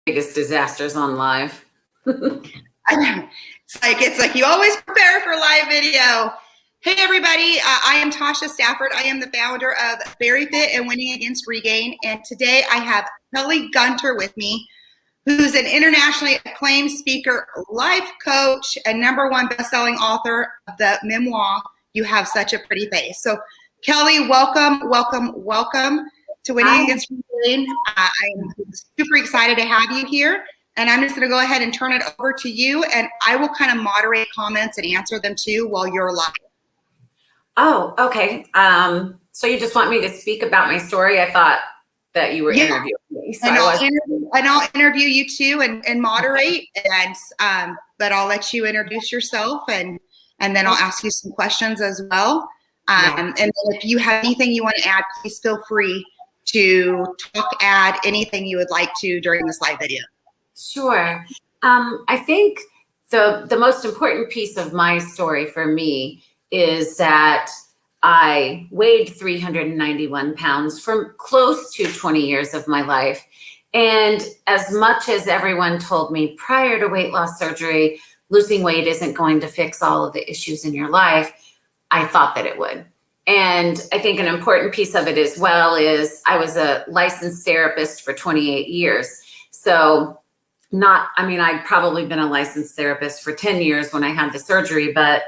biggest disasters on live. I know. It's like you always prepare for live video. Hey everybody, I am Tasha Stafford. I am the founder of Very Fit and Winning Against Regain. And today I have Kelly Gunter with me, who's an internationally acclaimed speaker, life coach, and #1 best-selling author of the memoir, You Have Such a Pretty Face. So Kelly, welcome to Winning Against Regain. I'm super excited to have you here. And I'm just going to go ahead and turn it over to you, and I will kind of moderate comments and answer them too while you're live. Oh, okay. So you just want me to speak about my story? I thought that you were interviewing me. So I'll interview you too and moderate, and but I'll let you introduce yourself, and then I'll ask you some questions as well. And then if you have anything you want to add, please feel free to add anything you would like to during this live video. Sure. I think the most important piece of my story for me is that I weighed 391 pounds for close to 20 years of my life. And as much as everyone told me prior to weight loss surgery, losing weight isn't going to fix all of the issues in your life, I thought that it would. And I think an important piece of it as well is I was a licensed therapist for 28 years. So I'd probably been a licensed therapist for 10 years when I had the surgery, but,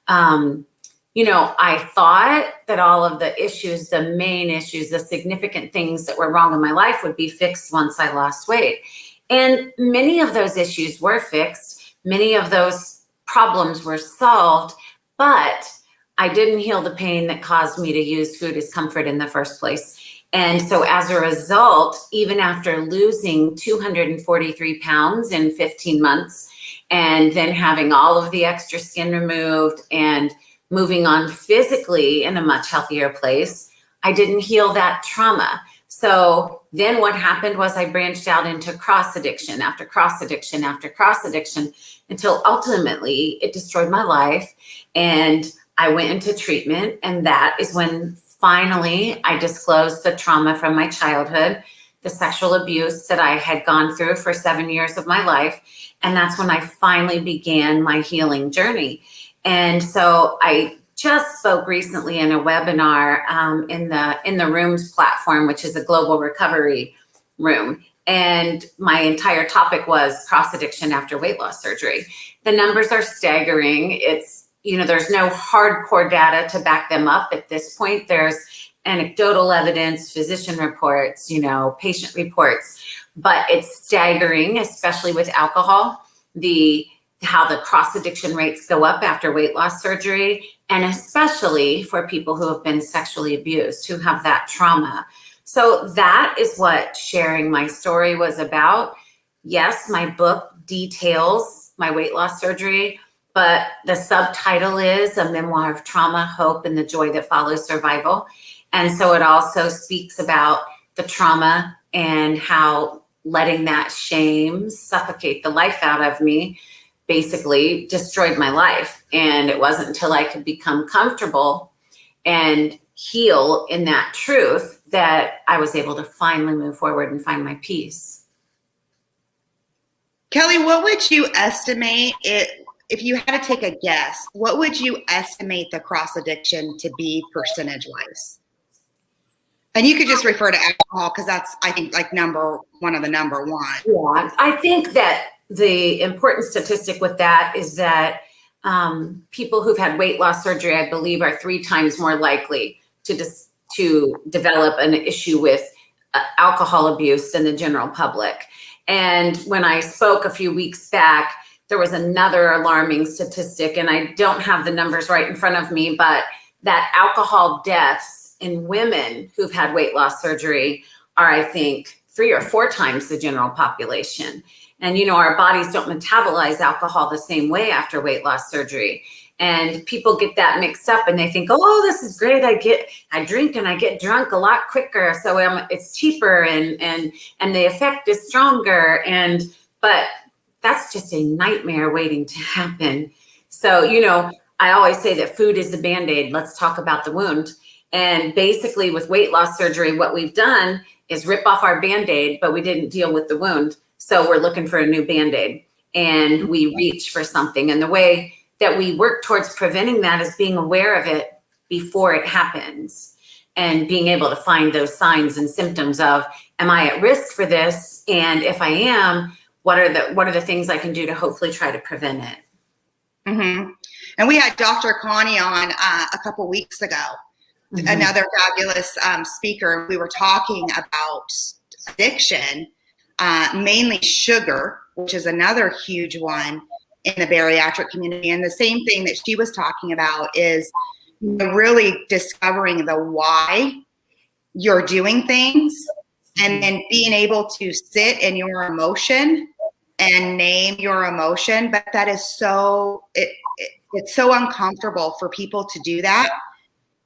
I thought that all of the issues, the main issues, the significant things that were wrong in my life would be fixed once I lost weight. And many of those issues were fixed. Many of those problems were solved, but I didn't heal the pain that caused me to use food as comfort in the first place. And so as a result, even after losing 243 pounds in 15 months, and then having all of the extra skin removed and moving on physically in a much healthier place, I didn't heal that trauma. So then what happened was I branched out into cross addiction after cross addiction after cross addiction until ultimately it destroyed my life. And I went into treatment, and that is when finally I disclosed the trauma from my childhood, the sexual abuse that I had gone through for 7 years of my life. And that's when I finally began my healing journey. And so I just spoke recently in a webinar in the Rooms platform, which is a global recovery room. And my entire topic was cross addiction after weight loss surgery. The numbers are staggering. There's no hardcore data to back them up at this point. There's anecdotal evidence, physician reports, patient reports, but it's staggering, especially with alcohol, how the cross addiction rates go up after weight loss surgery, and especially for people who have been sexually abused, who have that trauma. So that is what sharing my story was about. Yes, my book details my weight loss surgery, but the subtitle is A Memoir of Trauma, Hope, and the Joy That Follows Survival. And so it also speaks about the trauma and how letting that shame suffocate the life out of me basically destroyed my life. And it wasn't until I could become comfortable and heal in that truth that I was able to finally move forward and find my peace. Kelly, what would you estimate it? If you had to take a guess, what would you estimate the cross addiction to be percentage-wise? And you could just refer to alcohol because that's, I think, like number one. Yeah, I think that the important statistic with that is that people who've had weight loss surgery, I believe, are 3 times more likely to develop an issue with alcohol abuse than the general public. And when I spoke a few weeks back, there was another alarming statistic, and I don't have the numbers right in front of me, but that alcohol deaths in women who've had weight loss surgery are, I think, 3 or 4 times the general population. And, our bodies don't metabolize alcohol the same way after weight loss surgery. And people get that mixed up and they think, oh, this is great. I drink and I get drunk a lot quicker. So it's cheaper and the effect is stronger. But that's just a nightmare waiting to happen. So, I always say that food is the Band-Aid. Let's talk about the wound. And basically with weight loss surgery, what we've done is rip off our Band-Aid, but we didn't deal with the wound. So we're looking for a new Band-Aid and we reach for something. And the way that we work towards preventing that is being aware of it before it happens and being able to find those signs and symptoms of, am I at risk for this? And if I am, what are the things I can do to hopefully try to prevent it? Mm-hmm. And we had Dr. Connie on a couple weeks ago, mm-hmm. another fabulous speaker. We were talking about addiction, mainly sugar, which is another huge one in the bariatric community. And the same thing that she was talking about is really discovering the why you're doing things and then being able to sit in your emotion and name your emotion. But that is so, it's so uncomfortable for people to do that.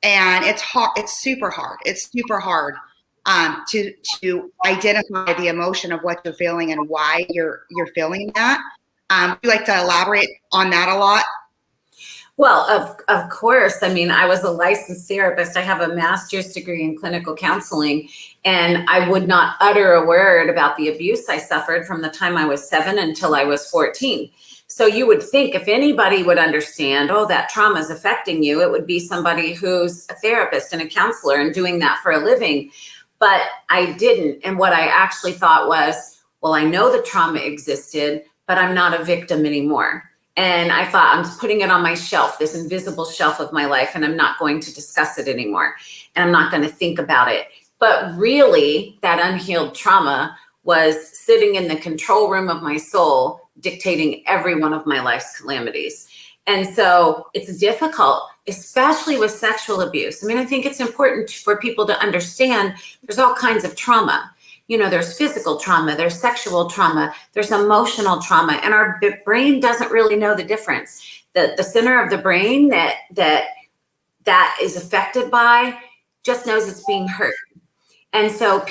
And it's hard. It's super hard. It's super hard to identify the emotion of what you're feeling and why you're feeling that. Would you like to elaborate on that a lot? Well, of course. I mean, I was a licensed therapist. I have a master's degree in clinical counseling, and I would not utter a word about the abuse I suffered from the time I was 7 until I was 14. So you would think if anybody would understand, oh, that trauma is affecting you, it would be somebody who's a therapist and a counselor and doing that for a living. But I didn't. And what I actually thought was, well, I know the trauma existed, but I'm not a victim anymore. And I thought, I'm putting it on my shelf, this invisible shelf of my life, and I'm not going to discuss it anymore. And I'm not going to think about it. But really, that unhealed trauma was sitting in the control room of my soul, dictating every one of my life's calamities. And so it's difficult, especially with sexual abuse. I mean, I think it's important for people to understand there's all kinds of trauma. You know, there's physical trauma, there's sexual trauma, there's emotional trauma, and our brain doesn't really know the difference. The center of the brain that is affected by just knows it's being hurt. And so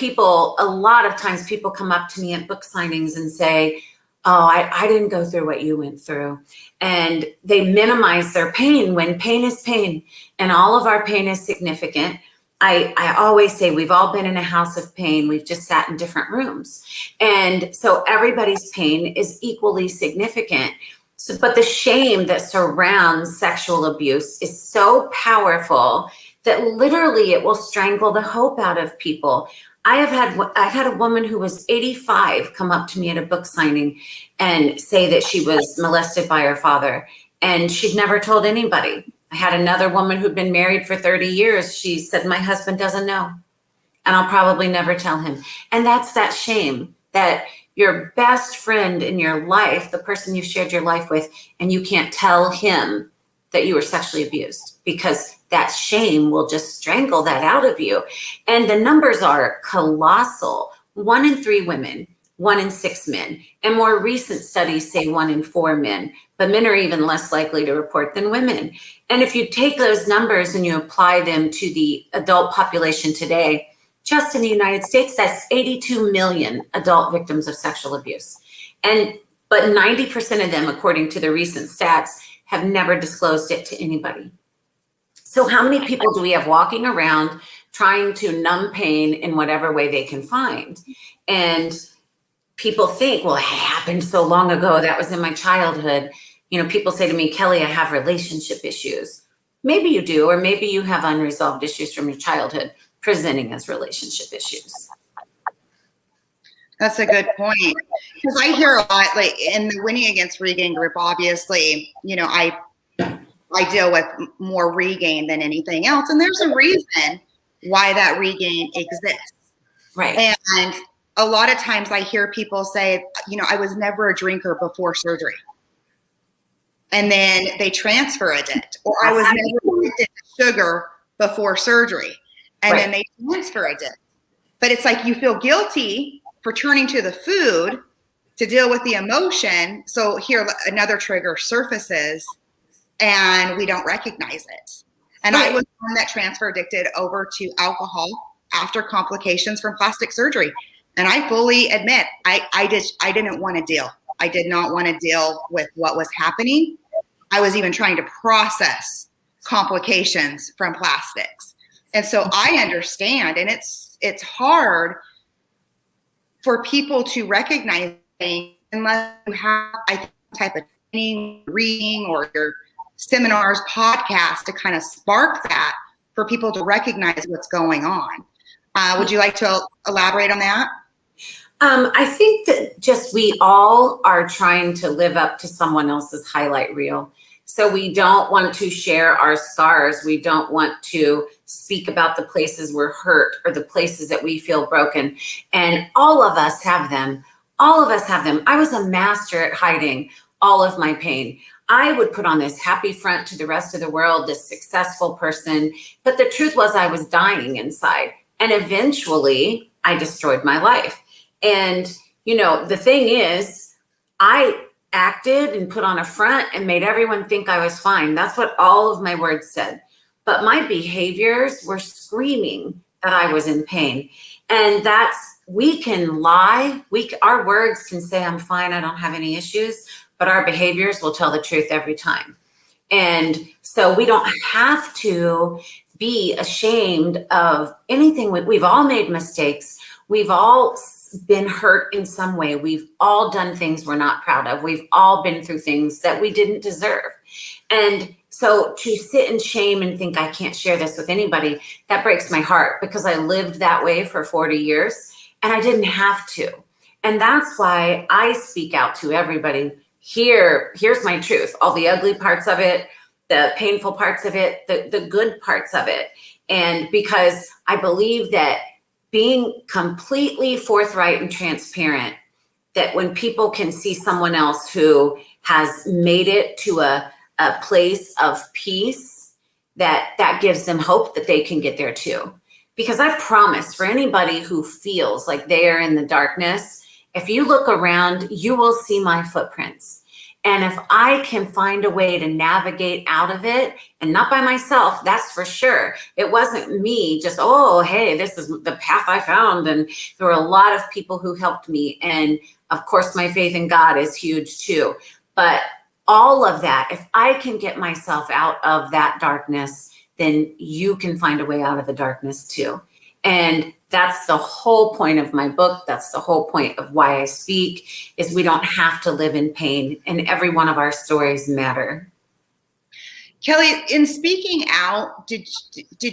a lot of times people come up to me at book signings and say, oh, I didn't go through what you went through. And they minimize their pain when pain is pain, and all of our pain is significant. I always say we've all been in a house of pain. We've just sat in different rooms. And so everybody's pain is equally significant. So, but the shame that surrounds sexual abuse is so powerful that literally it will strangle the hope out of people. I've had a woman who was 85 come up to me at a book signing and say that she was molested by her father, and she'd never told anybody. I had another woman who'd been married for 30 years. She said, my husband doesn't know, and I'll probably never tell him. And that's that shame that your best friend in your life, the person you shared your life with, and you can't tell him that you were sexually abused, because that shame will just strangle that out of you. And the numbers are colossal. 1 in 3 women, 1 in 6 men, and more recent studies say 1 in 4 men, but men are even less likely to report than women. And if you take those numbers and you apply them to the adult population today, just in the United States, that's 82 million adult victims of sexual abuse. But 90% of them, according to the recent stats, have never disclosed it to anybody. So how many people do we have walking around trying to numb pain in whatever way they can find? And people think, well, it happened so long ago. That was in my childhood. You know, people say to me, Kelly, I have relationship issues. Maybe you do, or maybe you have unresolved issues from your childhood presenting as relationship issues. That's a good point. Because I hear a lot, like in the Winning Against Regain group, obviously, you know, I deal with more regain than anything else. And there's a reason why that regain exists. Right. And a lot of times I hear people say, you know, I was never a drinker before surgery. And then they transfer addict. Or I was never addicted to sugar before surgery. And then they transfer addict. But it's like you feel guilty for turning to the food to deal with the emotion. So here another trigger surfaces and we don't recognize it. And I was one that transfer addicted over to alcohol after complications from plastic surgery. And I fully admit, I didn't want to deal. I did not want to deal with what was happening. I was even trying to process complications from plastics. And so I understand, and it's hard for people to recognize saying, unless you have, I think, type of training, reading, or your seminars, podcast to kind of spark that for people to recognize what's going on. Would you like to elaborate on that? I think that just we all are trying to live up to someone else's highlight reel. So we don't want to share our scars. We don't want to speak about the places we're hurt or the places that we feel broken. And all of us have them. All of us have them. I was a master at hiding all of my pain. I would put on this happy front to the rest of the world, this successful person. But the truth was I was dying inside. And eventually I destroyed my life. And, you know, the thing is, I acted and put on a front and made everyone think I was fine. That's what all of my words said. But my behaviors were screaming that I was in pain. And we can lie. Our words can say, I'm fine, I don't have any issues, but our behaviors will tell the truth every time. And so we don't have to be ashamed of anything. We've all made mistakes. We've all been hurt in some way. We've all done things we're not proud of. We've all been through things that we didn't deserve. And so to sit in shame and think I can't share this with anybody, that breaks my heart, because I lived that way for 40 years and I didn't have to. And that's why I speak out to everybody. Here's my truth, all the ugly parts of it, the painful parts of it, the good parts of it. And because I believe that being completely forthright and transparent, that when people can see someone else who has made it to a place of peace, that gives them hope that they can get there too. Because I promise, for anybody who feels like they are in the darkness, if you look around, you will see my footprints. And if I can find a way to navigate out of it, and not by myself, that's for sure. It wasn't me just, oh, hey, this is the path I found. And there were a lot of people who helped me. And of course, my faith in God is huge too. But all of that, if I can get myself out of that darkness, then you can find a way out of the darkness too. And that's the whole point of my book. That's the whole point of why I speak, is we don't have to live in pain, and every one of our stories matter. Kelly, in speaking out, did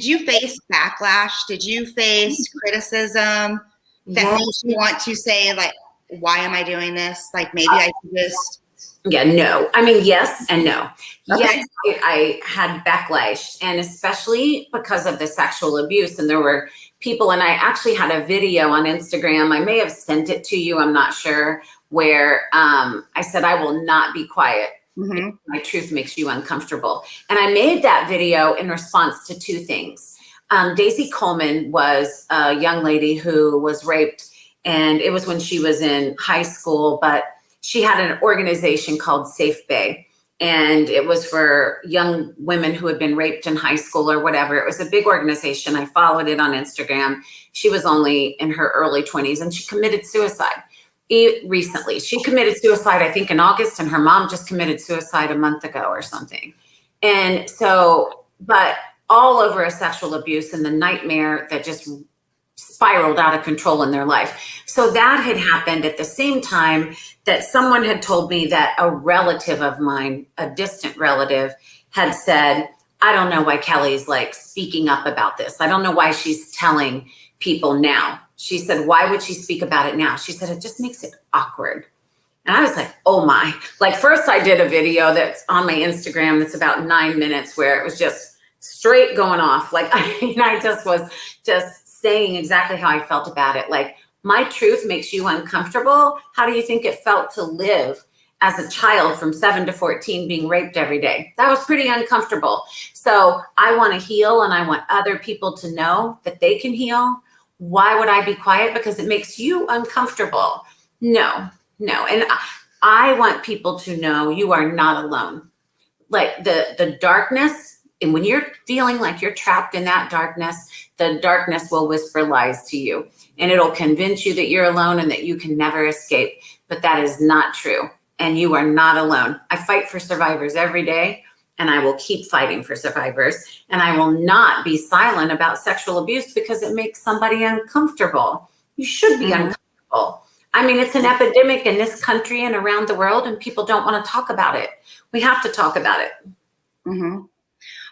you face backlash? Did you face criticism that makes you want to say, like, why am I doing this? Like, maybe I should just... Yeah, no. I mean, yes and no. Okay. Yes, I had backlash, and especially because of the sexual abuse. And there were people, and I actually had a video on Instagram, I may have sent it to you, I'm not sure, where I said, I will not be quiet. Mm-hmm. My truth makes you uncomfortable. And I made that video in response to two things. Daisy Coleman was a young lady who was raped, and it was when she was in high school, but she had an organization called Safe Bay, and it was for young women who had been raped in high school or whatever. It was a big organization. I followed it on Instagram. She was only in her early 20s, and she committed suicide recently. She committed suicide, I think, in August, and her mom just committed suicide a month ago or something. And so, but all over a sexual abuse and the nightmare that just spiraled out of control in their life. So that had happened at the same time that someone had told me that a relative of mine, a distant relative, had said, I don't know why Kelly's like speaking up about this. I don't know why she's telling people now. She said, why would she speak about it now? She said, it just makes it awkward. And I was like, oh my. Like, first I did a video that's on my Instagram that's about 9 minutes, where it was just straight going off. Like, I just was just saying exactly how I felt about it. Like, my truth makes you uncomfortable. How do you think it felt to live as a child from 7 to 14 being raped every day? That was pretty uncomfortable. So I want to heal, and I want other people to know that they can heal. Why would I be quiet? Because it makes you uncomfortable. No. And I want people to know you are not alone. Like the darkness, and when you're feeling like you're trapped in that darkness, the darkness will whisper lies to you, and it'll convince you that you're alone and that you can never escape. But that is not true, and you are not alone. I fight for survivors every day, and I will keep fighting for survivors, and I will not be silent about sexual abuse because it makes somebody uncomfortable. You should be uncomfortable. I mean, it's an epidemic in this country and around the world, and people don't want to talk about it. We have to talk about it. Mm-hmm.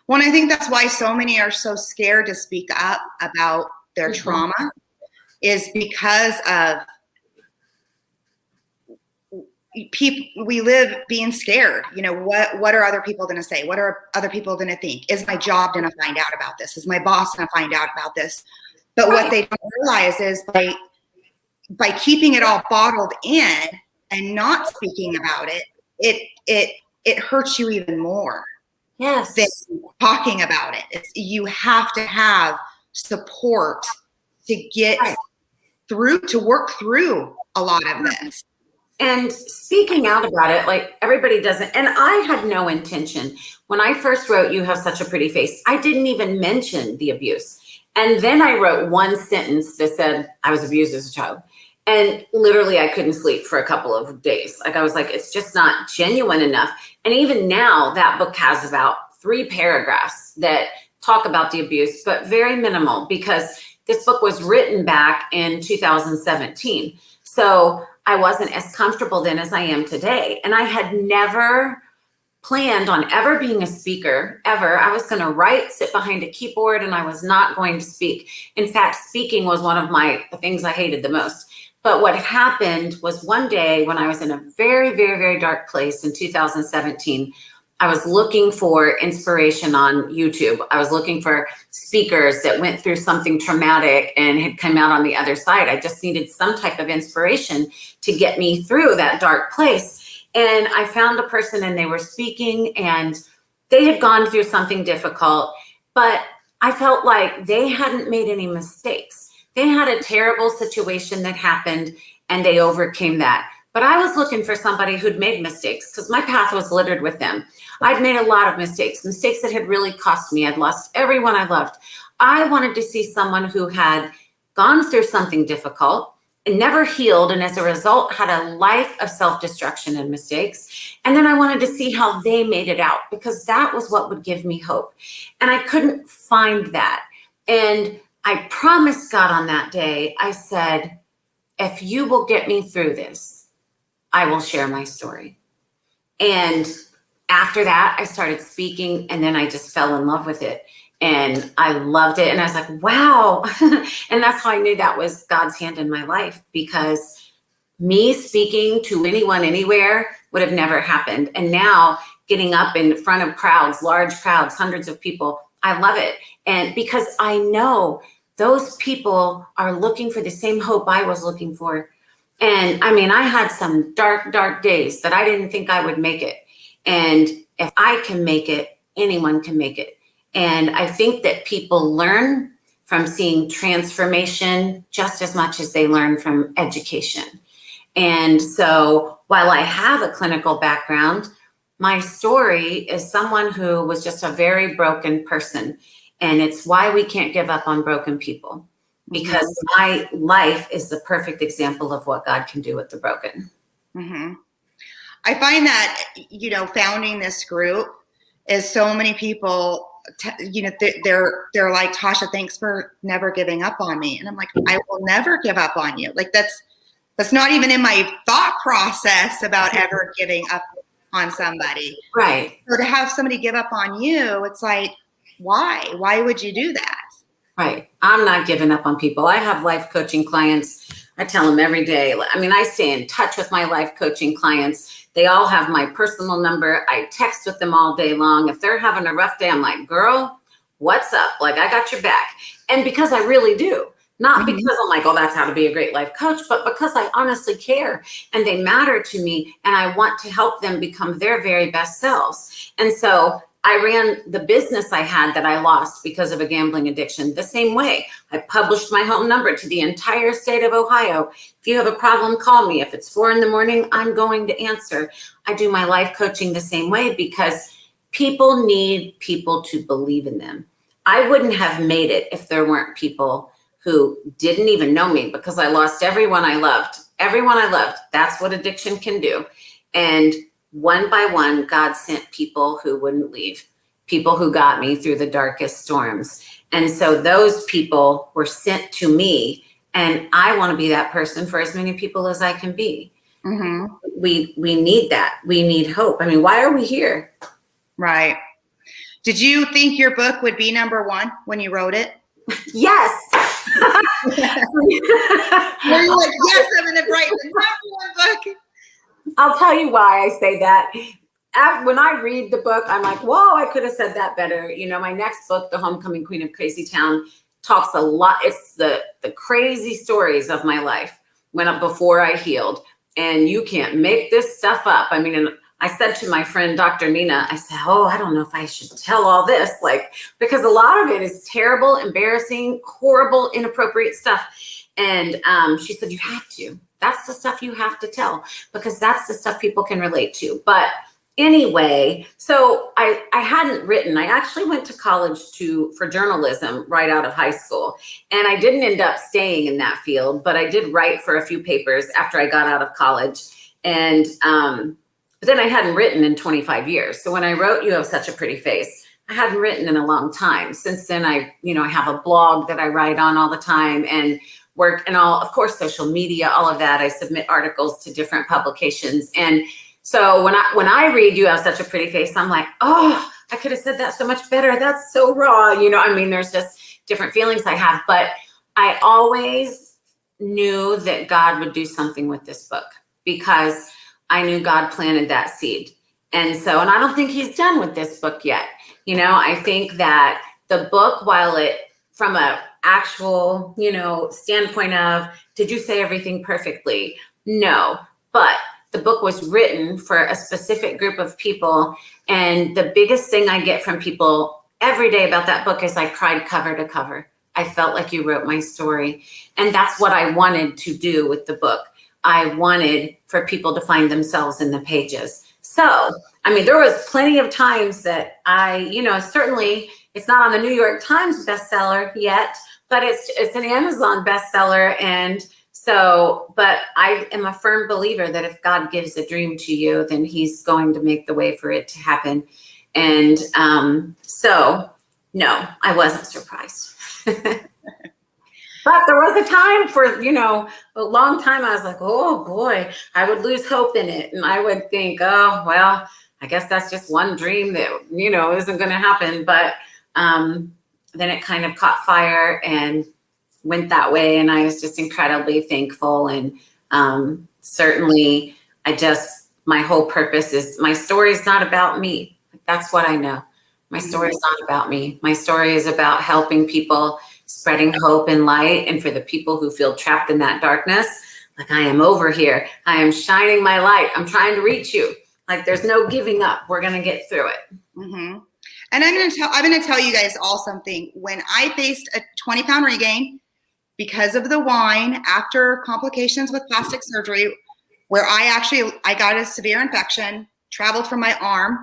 Well, and I think that's why so many are so scared to speak up about their trauma, is because of people. We live being scared. You know, what are other people going to say? What are other people going to think? Is my job going to find out about this? Is my boss going to find out about this? But what they don't realize is by keeping it all bottled in and not speaking about it, it hurts you even more. Yes. Than talking about it. You have to have support to get through, to work through a lot of this. And speaking out about it, like everybody doesn't. And I had no intention. When I first wrote "You Have Such a Pretty Face," I didn't even mention the abuse. And then I wrote one sentence that said I was abused as a child. And literally I couldn't sleep for a couple of days. Like I was like, it's just not genuine enough. And even now that book has about 3 paragraphs that talk about the abuse, but very minimal, because this book was written back in 2017. So I wasn't as comfortable then as I am today. And I had never planned on ever being a speaker, ever. I was going to write, sit behind a keyboard, and I was not going to speak. In fact, speaking was one of the things I hated the most. But what happened was one day when I was in a very, very, very dark place in 2017, I was looking for inspiration on YouTube. I was looking for speakers that went through something traumatic and had come out on the other side. I just needed some type of inspiration to get me through that dark place. And I found a person, and they were speaking, and they had gone through something difficult, but I felt like they hadn't made any mistakes. They had a terrible situation that happened, and they overcame that. But I was looking for somebody who'd made mistakes, because my path was littered with them. I'd made a lot of mistakes that had really cost me. I'd lost everyone I loved. I wanted to see someone who had gone through something difficult and never healed, and as a result had a life of self-destruction and mistakes. And then I wanted to see how they made it out, because that was what would give me hope. And I couldn't find that. And I promised God on that day, I said, if you will get me through this, I will share my story. And after that, I started speaking, and then I just fell in love with it. And I loved it. And I was like, wow. And that's how I knew that was God's hand in my life, because me speaking to anyone, anywhere would have never happened. And now getting up in front of crowds, large crowds, hundreds of people, I love it. And because I know those people are looking for the same hope I was looking for. And I mean, I had some dark, dark days that I didn't think I would make it. And if I can make it, anyone can make it. And I think that people learn from seeing transformation just as much as they learn from education. And so while I have a clinical background, my story is someone who was just a very broken person. And it's why we can't give up on broken people, because my life is the perfect example of what God can do with the broken. Mm-hmm. I find that, founding this group is so many people, they're like, Tasha, thanks for never giving up on me. And I'm like, I will never give up on you. Like that's not even in my thought process about ever giving up on somebody. Right. So to have somebody give up on you, it's like, why? Why would you do that? Right. I'm not giving up on people. I have life coaching clients. I tell them every day. I mean, I stay in touch with my life coaching clients. They all have my personal number. I text with them all day long. If they're having a rough day, I'm like, girl, what's up? Like, I got your back. And because I really do. Not because I'm like, oh, that's how to be a great life coach, but because I honestly care and they matter to me, and I want to help them become their very best selves. And so I ran the business I had that I lost because of a gambling addiction the same way. I published my home number to the entire state of Ohio. If you have a problem, call me. If it's 4 a.m, I'm going to answer. I do my life coaching the same way, because people need people to believe in them. I wouldn't have made it if there weren't people who didn't even know me, because I lost everyone I loved. Everyone I loved. That's what addiction can do. And one by one, God sent people who wouldn't leave, people who got me through the darkest storms. And so those people were sent to me, And I want to be that person for as many people as I can be. Mm-hmm. We need that. We need hope. I mean, why are we here? Right. Did you think your book would be #1 when you wrote it? Yes. Were you like, yes, I'm going to write the #1 book? I'll tell you why I say that. When I read the book, I'm like, whoa, I could have said that better. You know, my next book, The Homecoming Queen of Crazy Town, talks a lot. It's the crazy stories of my life before I healed. And you can't make this stuff up. I mean, and I said to my friend, Dr. Nina, I said, oh, I don't know if I should tell all this, because a lot of it is terrible, embarrassing, horrible, inappropriate stuff. And she said, you have to. That's the stuff you have to tell, because that's the stuff people can relate to. But anyway, so I hadn't written. I actually went to college for journalism right out of high school. And I didn't end up staying in that field, but I did write for a few papers after I got out of college. And but then I hadn't written in 25 years. So when I wrote You Have Such a Pretty Face, I hadn't written in a long time. Since then, I have a blog that I write on all the time, and work and all, of course, social media, all of that. I submit articles to different publications. And so when I read You Have Such a Pretty Face, I'm like, oh, I could have said that so much better. That's so raw. I mean, there's just different feelings I have, but I always knew that God would do something with this book, because I knew God planted that seed. And I don't think he's done with this book yet. I think that the book, while it, from a actual, standpoint of, did you say everything perfectly? No, but the book was written for a specific group of people. And the biggest thing I get from people every day about that book is I cried cover to cover. I felt like you wrote my story. And that's what I wanted to do with the book. I wanted for people to find themselves in the pages. So, I mean, there was plenty of times that certainly it's not on the New York Times bestseller yet, but it's an Amazon bestseller. And but I am a firm believer that if God gives a dream to you, then he's going to make the way for it to happen. And no, I wasn't surprised. But there was a time for, a long time, I was like, oh boy, I would lose hope in it. And I would think, oh, well, I guess that's just one dream that, isn't going to happen. But then it kind of caught fire and went that way. And I was just incredibly thankful. And certainly my whole purpose is, my story is not about me. That's what I know. My story is not about me. My story is about helping people, spreading hope and light. And for the people who feel trapped in that darkness, like, I am over here. I am shining my light. I'm trying to reach you. Like, there's no giving up. We're going to get through it. Mm-hmm. And I'm going to tell you guys all something. When I faced a 20-pound regain because of the wine after complications with plastic surgery, where I got a severe infection, traveled from my arm,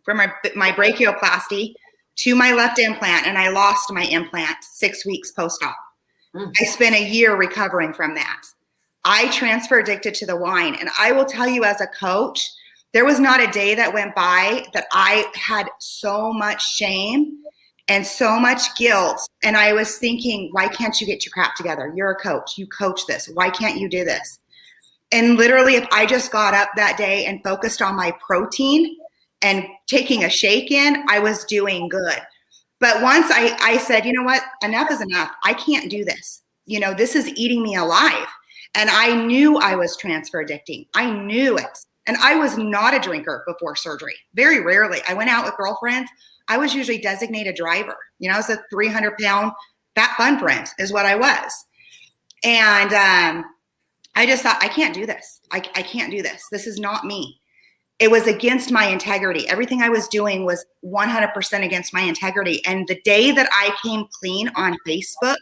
from my brachioplasty to my left implant, and I lost my implant 6 weeks post-op. I spent a year recovering from that. I transfer addicted to the wine. And I will tell you, as a coach, there was not a day that went by that I had so much shame and so much guilt. And I was thinking, why can't you get your crap together? You're a coach. You coach this. Why can't you do this? And literally, if I just got up that day and focused on my protein and taking a shake in, I was doing good. But once I said, you know what, enough is enough. I can't do this. This is eating me alive. And I knew I was transfer addicting. I knew it. And I was not a drinker before surgery. Very rarely. I went out with girlfriends. I was usually designated driver. I was a 300-pound fat fun friend is what I was. And I just thought, I can't do this. I can't do this. This is not me. It was against my integrity. Everything I was doing was 100% against my integrity. And the day that I came clean on Facebook,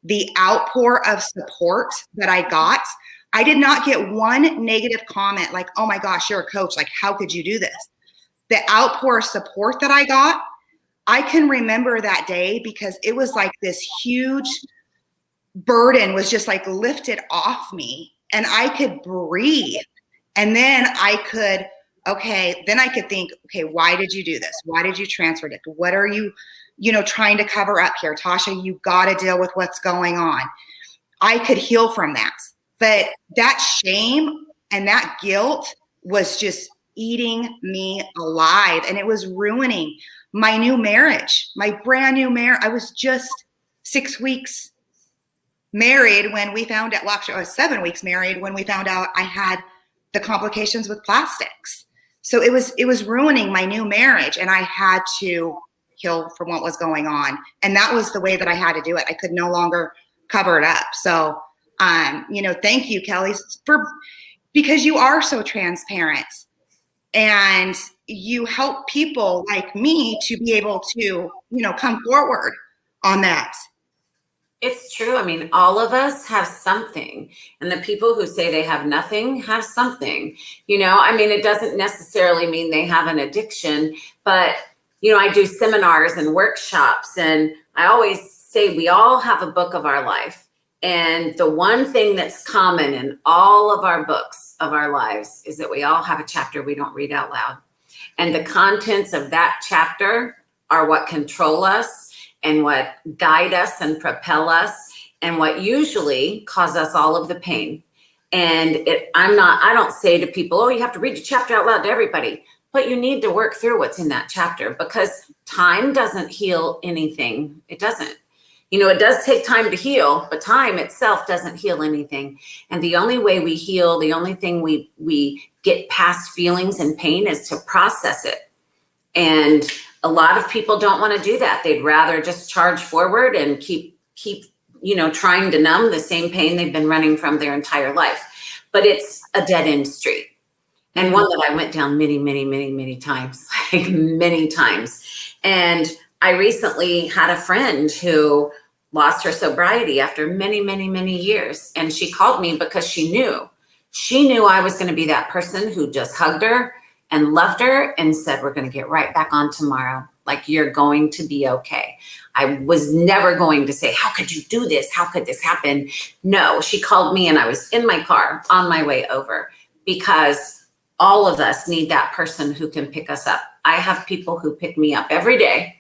the outpour of support that I got, I did not get one negative comment like, oh my gosh, you're a coach. Like, how could you do this? The outpour of support that I got, I can remember that day because it was like this huge burden was just like lifted off me, and I could breathe. And then I could think, okay, why did you do this? Why did you transfer it? What are you, trying to cover up here? Tasha, you got to deal with what's going on. I could heal from that. But that shame and that guilt was just eating me alive, and it was ruining my new marriage, my brand new marriage. I was just 6 weeks married when we found out, well, actually, I was 7 weeks married when we found out I had the complications with plastics. So it was ruining my new marriage, and I had to heal from what was going on. And that was the way that I had to do it. I could no longer cover it up. So, thank you, Kelly, because you are so transparent and you help people like me to be able to, come forward on that. It's true. I mean, all of us have something, and the people who say they have nothing have something. I mean, it doesn't necessarily mean they have an addiction, but I do seminars and workshops, and I always say we all have a book of our life. And the one thing that's common in all of our books of our lives is that we all have a chapter we don't read out loud. And the contents of that chapter are what control us and what guide us and propel us and what usually cause us all of the pain. And I don't say to people, oh, you have to read your chapter out loud to everybody, but you need to work through what's in that chapter, because time doesn't heal anything. It doesn't. It does take time to heal, but time itself doesn't heal anything. And the only way we heal, the only thing we get past feelings and pain is to process it. And a lot of people don't want to do that. They'd rather just charge forward and keep trying to numb the same pain they've been running from their entire life. But it's a dead end street. And one that I went down many, many, many, many times, like many times. And I recently had a friend who lost her sobriety after many, many, many years. And she called me because she knew I was going to be that person who just hugged her and loved her and said, we're going to get right back on tomorrow. Like, you're going to be okay. I was never going to say, how could you do this? How could this happen? No, she called me and I was in my car on my way over, because all of us need that person who can pick us up. I have people who pick me up every day.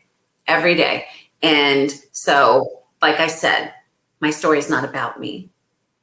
And so, like I said, my story is not about me.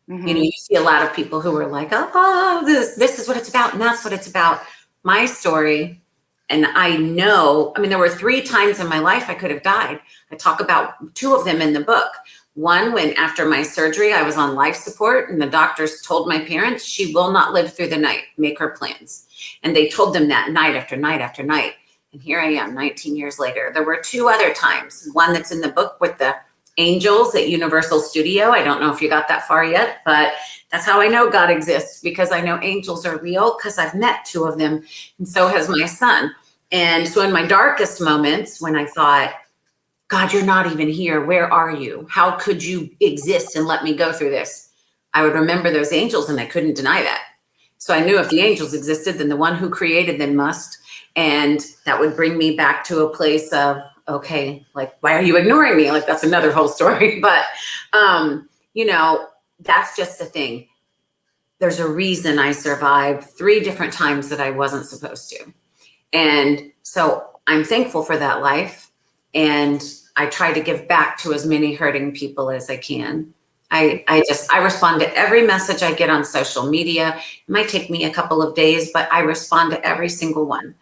Mm-hmm. You see a lot of people who are like, oh, this is what it's about. And that's what it's about. My story. And there were 3 times in my life I could have died. I talk about 2 of them in the book. One, when after my surgery, I was on life support and the doctors told my parents, she will not live through the night, make her plans. And they told them that night after night after night. And here I am 19 years later. There were 2 other times. One that's in the book with the angels at Universal Studio. I don't know if you got that far yet, but that's how I know God exists, because I know angels are real, because I've met 2 of them, and so has my son. And so in my darkest moments, when I thought, God, you're not even here. Where are you? How could you exist and let me go through this? I would remember those angels, and I couldn't deny that. So I knew if the angels existed, then the one who created them must. And that would bring me back to a place of, okay, like, why are you ignoring me? Like, that's another whole story. But, that's just the thing. There's a reason I survived 3 different times that I wasn't supposed to. And so I'm thankful for that life. And I try to give back to as many hurting people as I can. I respond to every message I get on social media. It might take me a couple of days, but I respond to every single one.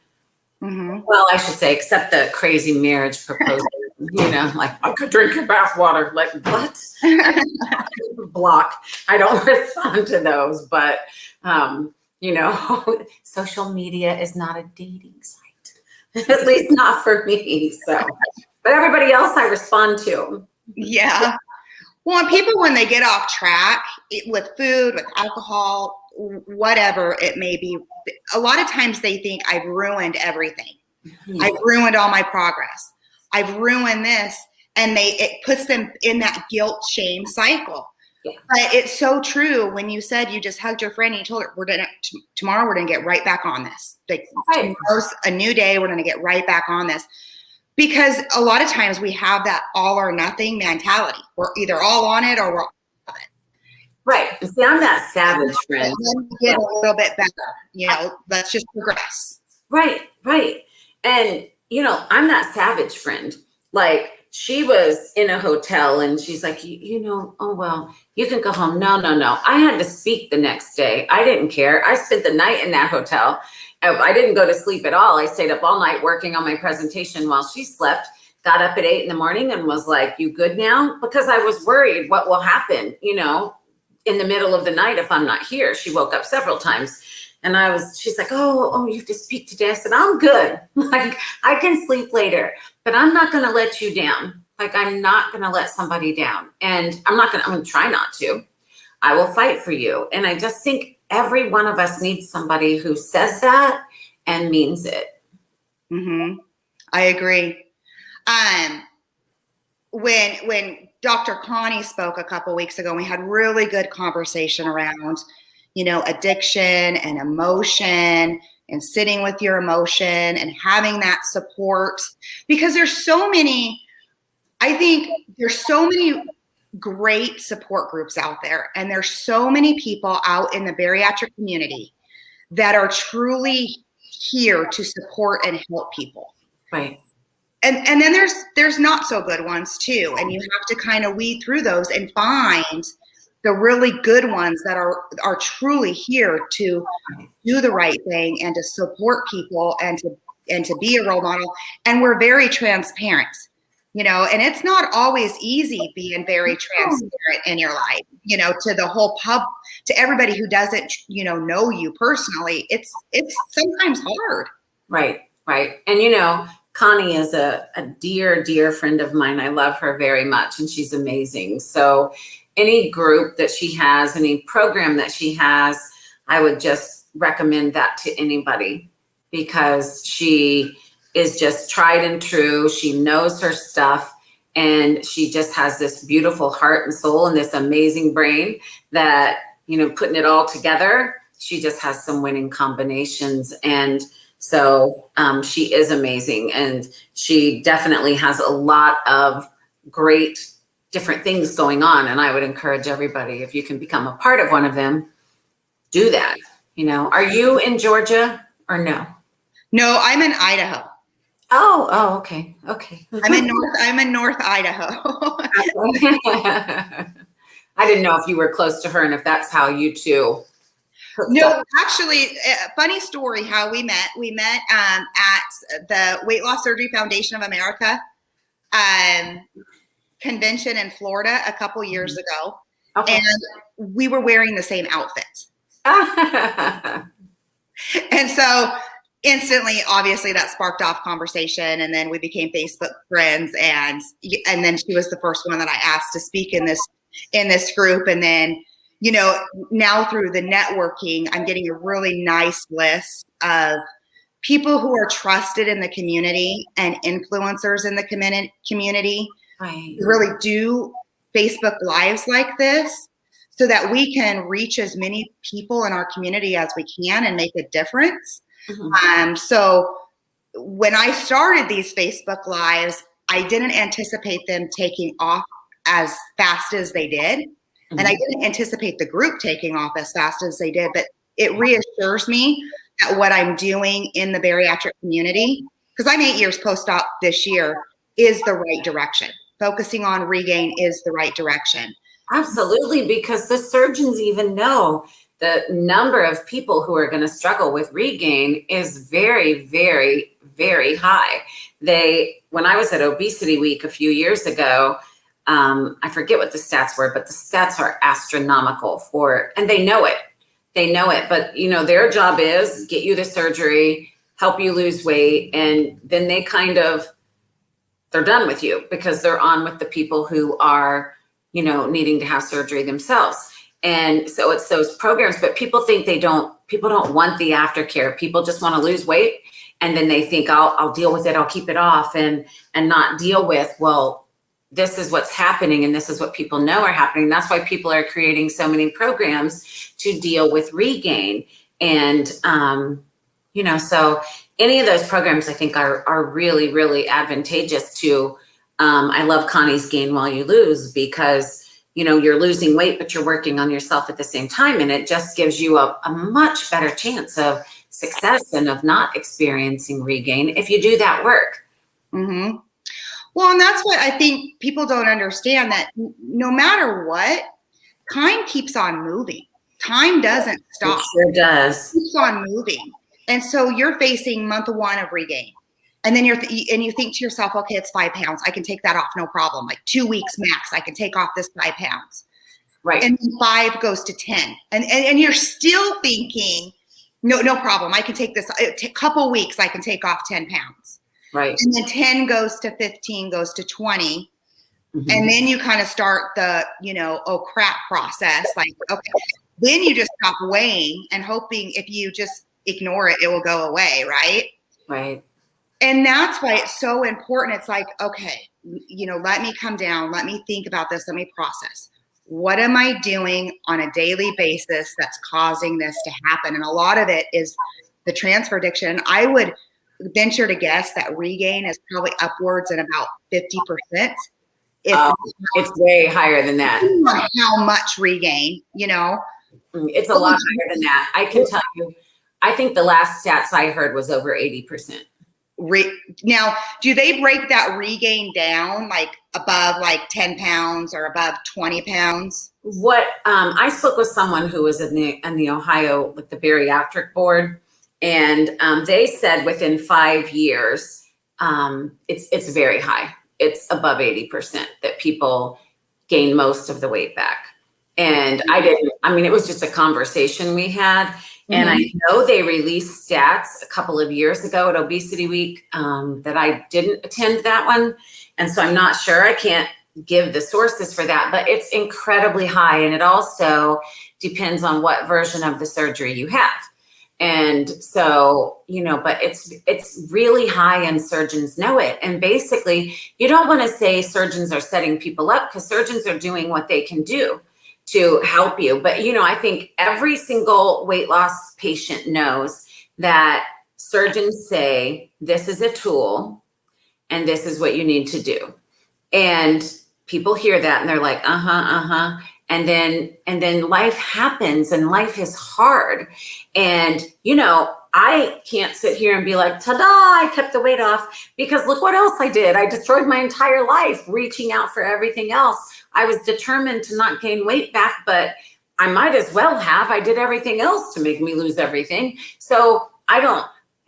Mm-hmm. Well, I should say, except the crazy marriage proposal, like, I could drink your bath water. Like, what? Block. I don't respond to those, but, social media is not a dating site, at least not for me. So, but everybody else I respond to. Yeah. Well, and people, when they get off track with food, with alcohol, whatever it may be, a lot of times they think I've ruined everything. Mm-hmm. I've ruined all my progress. I've ruined this. And it puts them in that guilt, shame cycle. Yeah. But it's so true when you said you just hugged your friend and you told her, tomorrow we're going to get right back on this. Like, tomorrow's a new day. We're going to get right back on this. Because a lot of times we have that all or nothing mentality. We're either all on it or we're off of it. Right. See, I'm that savage friend. Then we get a little bit better. Let's just progress. Right. And, I'm that savage friend. Like, she was in a hotel and she's like, you know, oh, well, you can go home. No, no, no. I had to speak the next day. I didn't care. I spent the night in that hotel. I didn't go to sleep at all. I stayed up all night working on my presentation while she slept, got up at 8 in the morning and was like, you good now? Because I was worried what will happen, you know, in the middle of the night if I'm not here. She woke up several times. And she's like, oh, you have to speak today. I said, I'm good. Like, I can sleep later, but I'm not going to let you down. Like, I'm not going to let somebody down. And I'm going to try not to. I will fight for you. And I just think every one of us needs somebody who says that and means it. Mm-hmm. I agree. When Dr. Connie spoke a couple weeks ago, we had really good conversation around, you know, addiction and emotion and sitting with your emotion and having that support, because I think there's so many great support groups out there, and there's so many people out in the bariatric community that are truly here to support and help people. Right. And then there's not so good ones too, and you have to kind of weed through those and find the really good ones that are truly here to do the right thing and to support people and to be a role model. And we're very transparent, you know, and it's not always easy being very transparent in your life, you know, to the whole to everybody who doesn't, you know you personally. It's sometimes hard. Right. And, you know, Connie is a dear, dear friend of mine. I love her very much, and she's amazing. So any group that she has, any program that she has, I would just recommend that to anybody, because she is just tried and true. She knows her stuff, and she just has this beautiful heart and soul and this amazing brain that, you know, putting it all together, she just has some winning combinations. And so she is amazing, and she definitely has a lot of great different things going on. And I would encourage everybody, if you can become a part of one of them, do that. You know, are you in Georgia or no? No, I'm in Idaho. Oh, okay. I'm in North Idaho. I didn't know if you were close to her and if that's how you two. No, actually, funny story how we met. We met at the Weight Loss Surgery Foundation of America convention in Florida a couple years ago. Okay. And we were wearing the same outfits. And so instantly, obviously, that sparked off conversation, and then we became Facebook friends. And then she was the first one that I asked to speak in this group. And then, you know, now through the networking, I'm getting a really nice list of people who are trusted in the community and influencers in the community. Right. Really do Facebook Lives like this, so that we can reach as many people in our community as we can and make a difference. Mm-hmm. So when I started these Facebook Lives, I didn't anticipate them taking off as fast as they did. Mm-hmm. And I didn't anticipate the group taking off as fast as they did, but it reassures me that what I'm doing in the bariatric community, because I'm 8 years post-op this year, is the right direction. Focusing on Regain is the right direction. Absolutely, because the surgeons even know the number of people who are going to struggle with Regain is very, very, very high. When I was at Obesity Week a few years ago, I forget what the stats were, but the stats are astronomical and they know it. But, you know, their job is get you the surgery, help you lose weight, and then they're done with you, because they're on with the people who are, you know, needing to have surgery themselves. And so it's those programs, but people think people don't want the aftercare. People just want to lose weight. And then they think I'll deal with it. I'll keep it off and not deal with, well, this is what's happening. And this is what people know are happening. That's why people are creating so many programs to deal with Regain. And, you know, so any of those programs I think are really, really advantageous to, I love Connie's Gain While You Lose, because, you know, you're losing weight, but you're working on yourself at the same time. And it just gives you a much better chance of success and of not experiencing Regain if you do that work. Mm-hmm. Well, and that's what I think people don't understand, that no matter what, time keeps on moving. Time doesn't stop. It sure does. It keeps on moving. And so you're facing month 1 of regain. And then you think to yourself, okay, it's 5 pounds. I can take that off, no problem. Like 2 weeks max, I can take off this 5 pounds. Right. And then 5 goes to 10. And you're still thinking, no problem. I can take this, a couple weeks, I can take off 10 pounds. Right. And then 10 goes to 15, goes to 20. Mm-hmm. And then you kind of start the, oh crap process. Like, okay, then you just stop weighing and hoping if you just ignore it, it will go away. Right. Right. And that's why it's so important. It's like, okay, let me come down. Let me think about this. Let me process. What am I doing on a daily basis that's causing this to happen? And a lot of it is the transfer addiction. I would venture to guess that regain is probably upwards in about 50%. It's way higher than that. How much regain, It's a lot higher than that. I can tell you, I think the last stats I heard was over 80%. Now, do they break that regain down like above like 10 pounds or above 20 pounds? What I spoke with someone who was in the Ohio, with the bariatric board, and they said within 5 years, it's very high. It's above 80% that people gain most of the weight back. And it was just a conversation we had. And I know they released stats a couple of years ago at Obesity Week that I didn't attend that one. And so I'm not sure. I can't give the sources for that, but it's incredibly high. And it also depends on what version of the surgery you have. And so, but it's really high, and surgeons know it. And basically, you don't want to say surgeons are setting people up, because surgeons are doing what they can do to help you. But, I think every single weight loss patient knows that surgeons say, this is a tool and this is what you need to do. And people hear that and they're like, And then life happens, and life is hard. And, I can't sit here and be like, ta-da, I kept the weight off, because look what else I did. I destroyed my entire life reaching out for everything else. I was determined to not gain weight back, but I might as well have. I did everything else to make me lose everything. So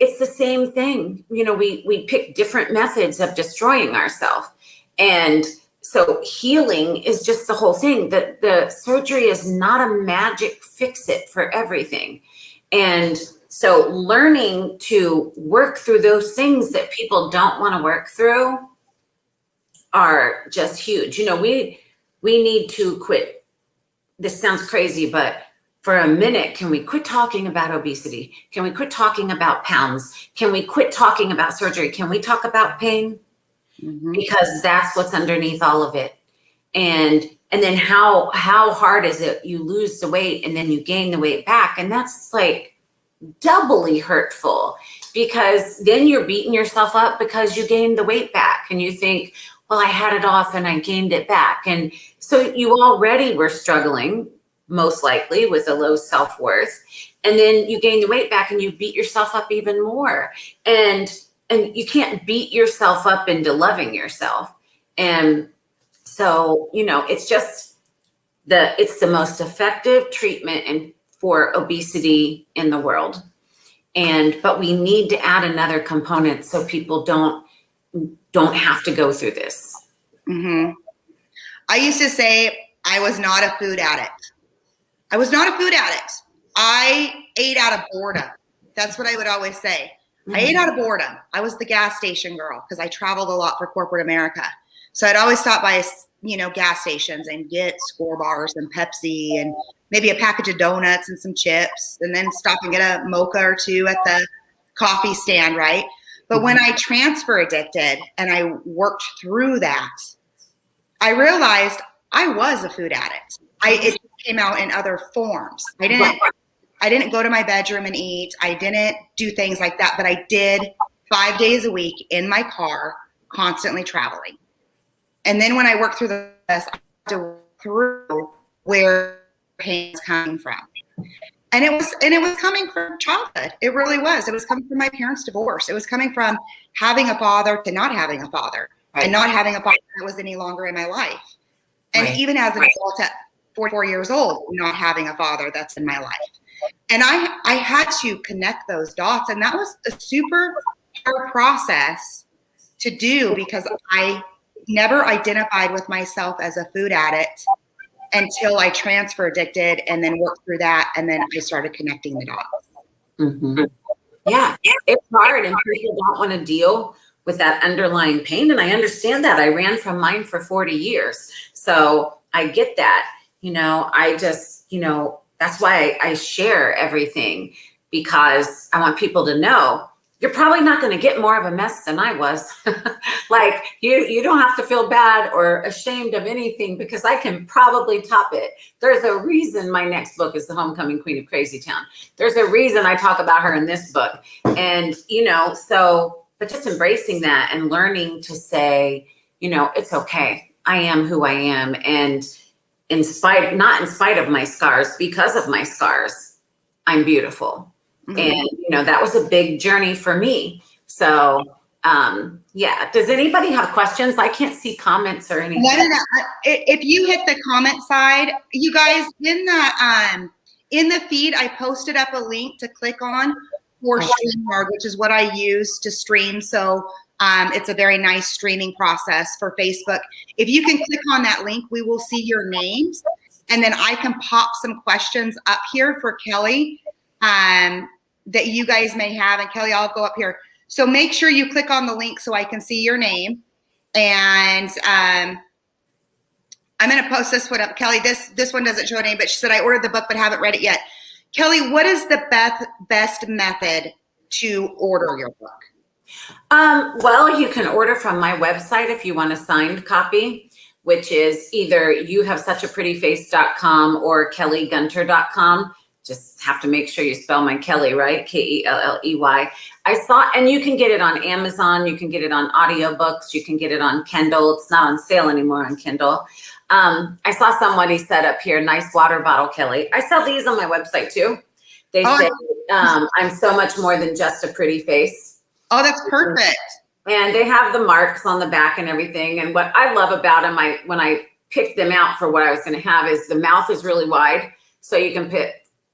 it's the same thing. We pick different methods of destroying ourselves. And so healing is just the whole thing. That the surgery is not a magic fix-it for everything. And so learning to work through those things that people don't want to work through are just huge. We need to quit. This sounds crazy, but for a minute, can we quit talking about obesity? Can we quit talking about pounds? Can we quit talking about surgery? Can we talk about pain? Mm-hmm. Because that's what's underneath all of it. And then how hard is it? You lose the weight and then you gain the weight back. And that's like doubly hurtful, because then you're beating yourself up because you gained the weight back and you think, well, I had it off and I gained it back. And so you already were struggling, most likely, with a low self-worth. And then you gain the weight back and you beat yourself up even more. And you can't beat yourself up into loving yourself. And so, it's just it's the most effective treatment for obesity in the world. But we need to add another component so people don't have to go through this. Mm-hmm. I used to say I was not a food addict. I was not a food addict. I ate out of boredom. That's what I would always say. Mm-hmm. I ate out of boredom. I was the gas station girl because I traveled a lot for corporate America. So I'd always stop by, gas stations and get Skor bars and Pepsi and maybe a package of donuts and some chips, and then stop and get a mocha or two at the coffee stand, right? But when I transfer addicted and I worked through that, I realized I was a food addict. It came out in other forms. I didn't go to my bedroom and eat. I didn't do things like that, but I did 5 days a week in my car, constantly traveling. And then when I worked through this, I had to work through where pain is coming from. And it was coming from childhood. It really was. It was coming from my parents' divorce. It was coming from having a father to not having a father, and not having a father that was any longer in my life. And even as an adult at 44 years old, not having a father that's in my life. And I had to connect those dots. And that was a super hard process to do because I never identified with myself as a food addict until I transfer addicted and then worked through that. And then I started connecting the dots. Mm-hmm. Yeah, it's hard and people don't want to deal with that underlying pain. And I understand that. I ran from mine for 40 years. So I get that. I just, that's why I share everything, because I want people to know you're probably not going to get more of a mess than I was. Like you don't have to feel bad or ashamed of anything, because I can probably top it. There's a reason my next book is The Homecoming Queen of Crazy Town. There's a reason I talk about her in this book. And, but just embracing that and learning to say, it's okay. I am who I am. And not in spite of my scars, because of my scars, I'm beautiful. Mm-hmm. And, that was a big journey for me. So, yeah. Does anybody have questions? I can't see comments or anything. No. If you hit the comment side, you guys, in the feed, I posted up a link to click on for StreamYard, which is what I use to stream. So it's a very nice streaming process for Facebook. If you can click on that link, we will see your names, and then I can pop some questions up here for Kelly that you guys may have. And Kelly, I'll go up here. So make sure you click on the link so I can see your name. And I'm going to post this one up. Kelly, this one doesn't show a name, but she said, I ordered the book but haven't read it yet. Kelly, what is the best method to order your book? Well, you can order from my website if you want a signed copy, which is either youhavessuchaprettyface.com or kellygunter.com. Just have to make sure you spell my Kelly right, Kelley. And you can get it on Amazon. You can get it on audiobooks. You can get it on Kindle. It's not on sale anymore on Kindle. I saw somebody set up here, nice water bottle, Kelly. I sell these on my website too. They say I'm so much more than just a pretty face. Oh, that's perfect. And they have the marks on the back and everything. And what I love about them, when I picked them out for what I was going to have, is the mouth is really wide. So you can put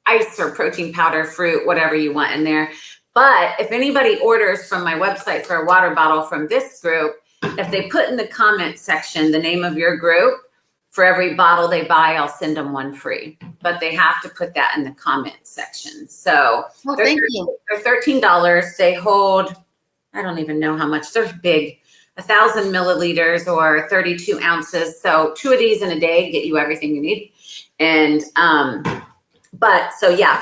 ice or protein powder, fruit, whatever you want in there. But if anybody orders from my website for a water bottle from this group, if they put in the comment section the name of your group, for every bottle they buy, I'll send them one free. But they have to put that in the comment section. So thank you. They're $13. They hold, I don't even know how much. They're big, 1,000 milliliters or 32 ounces. So 2 of these in a day get you everything you need. And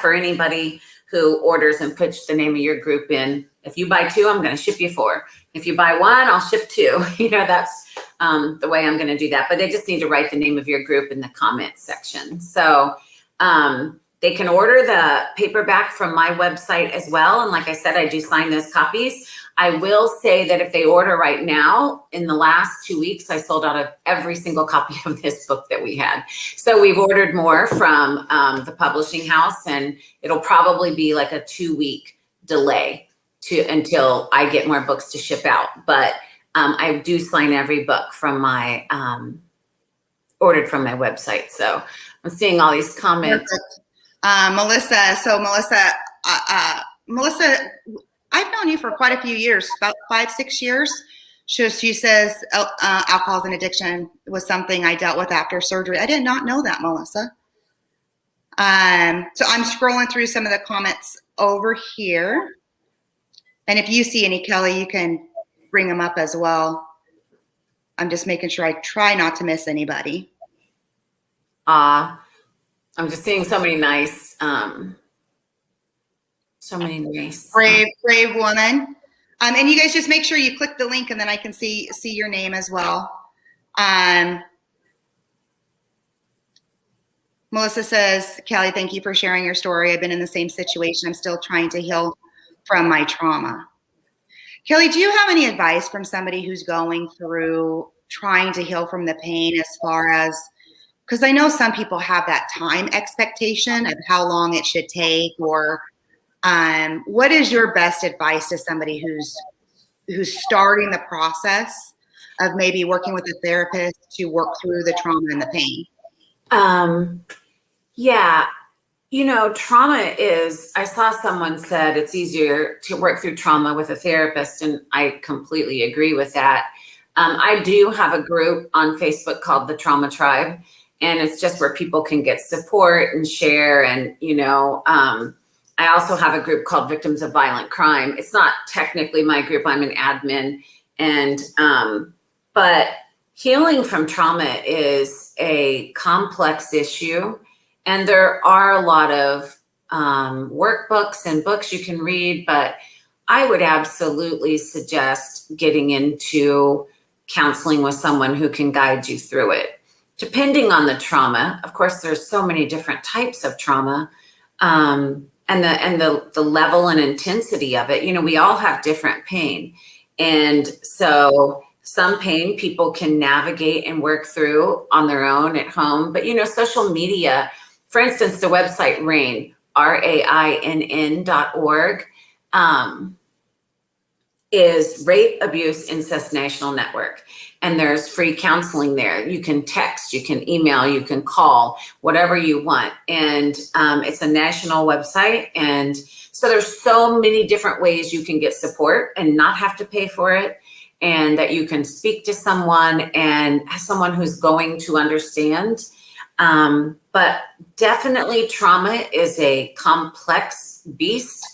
for anybody who orders and puts the name of your group in, if you buy 2, I'm going to ship you 4. If you buy 1, I'll ship 2. That's the way I'm going to do that. But they just need to write the name of your group in the comment section. So they can order the paperback from my website as well. And like I said, I do sign those copies. I will say that if they order right now, in the last 2 weeks, I sold out of every single copy of this book that we had. So we've ordered more from the publishing house, and it'll probably be like a 2-week delay until I get more books to ship out. But I do sign every book from my ordered from my website. So I'm seeing all these comments. Melissa, I've known you for quite a few years, about 5-6 years. She says alcohol and addiction was something I dealt with after surgery. I did not know that, Melissa. So I'm scrolling through some of the comments over here. And if you see any, Kelly, you can bring them up as well. I'm just making sure I try not to miss anybody. I'm just seeing so many nice, brave woman. And you guys just make sure you click the link, and then I can see your name as well. Melissa says, Kelly, thank you for sharing your story. I've been in the same situation. I'm still trying to heal from my trauma. Kelly, do you have any advice from somebody who's going through trying to heal from the pain, as far as, because I know some people have that time expectation of how long it should take, or what is your best advice to somebody who's starting the process of maybe working with a therapist to work through the trauma and the pain? Yeah. Trauma is, I saw someone said it's easier to work through trauma with a therapist, and I completely agree with that. I do have a group on Facebook called the Trauma Tribe, and it's just where people can get support and share. And, I also have a group called Victims of Violent Crime. It's not technically my group, I'm an admin. And, but healing from trauma is a complex issue. And there are a lot of workbooks and books you can read, but I would absolutely suggest getting into counseling with someone who can guide you through it. Depending on the trauma, of course, there's so many different types of trauma, and the level and intensity of it. We all have different pain, and so some pain people can navigate and work through on their own at home. But social media. For instance, the website RAINN, RAINN.org, is Rape, Abuse, Incest National Network. And there's free counseling there. You can text, you can email, you can call, whatever you want. And it's a national website. And so there's so many different ways you can get support and not have to pay for it. And that you can speak to someone and someone who's going to understand. But definitely trauma is a complex beast.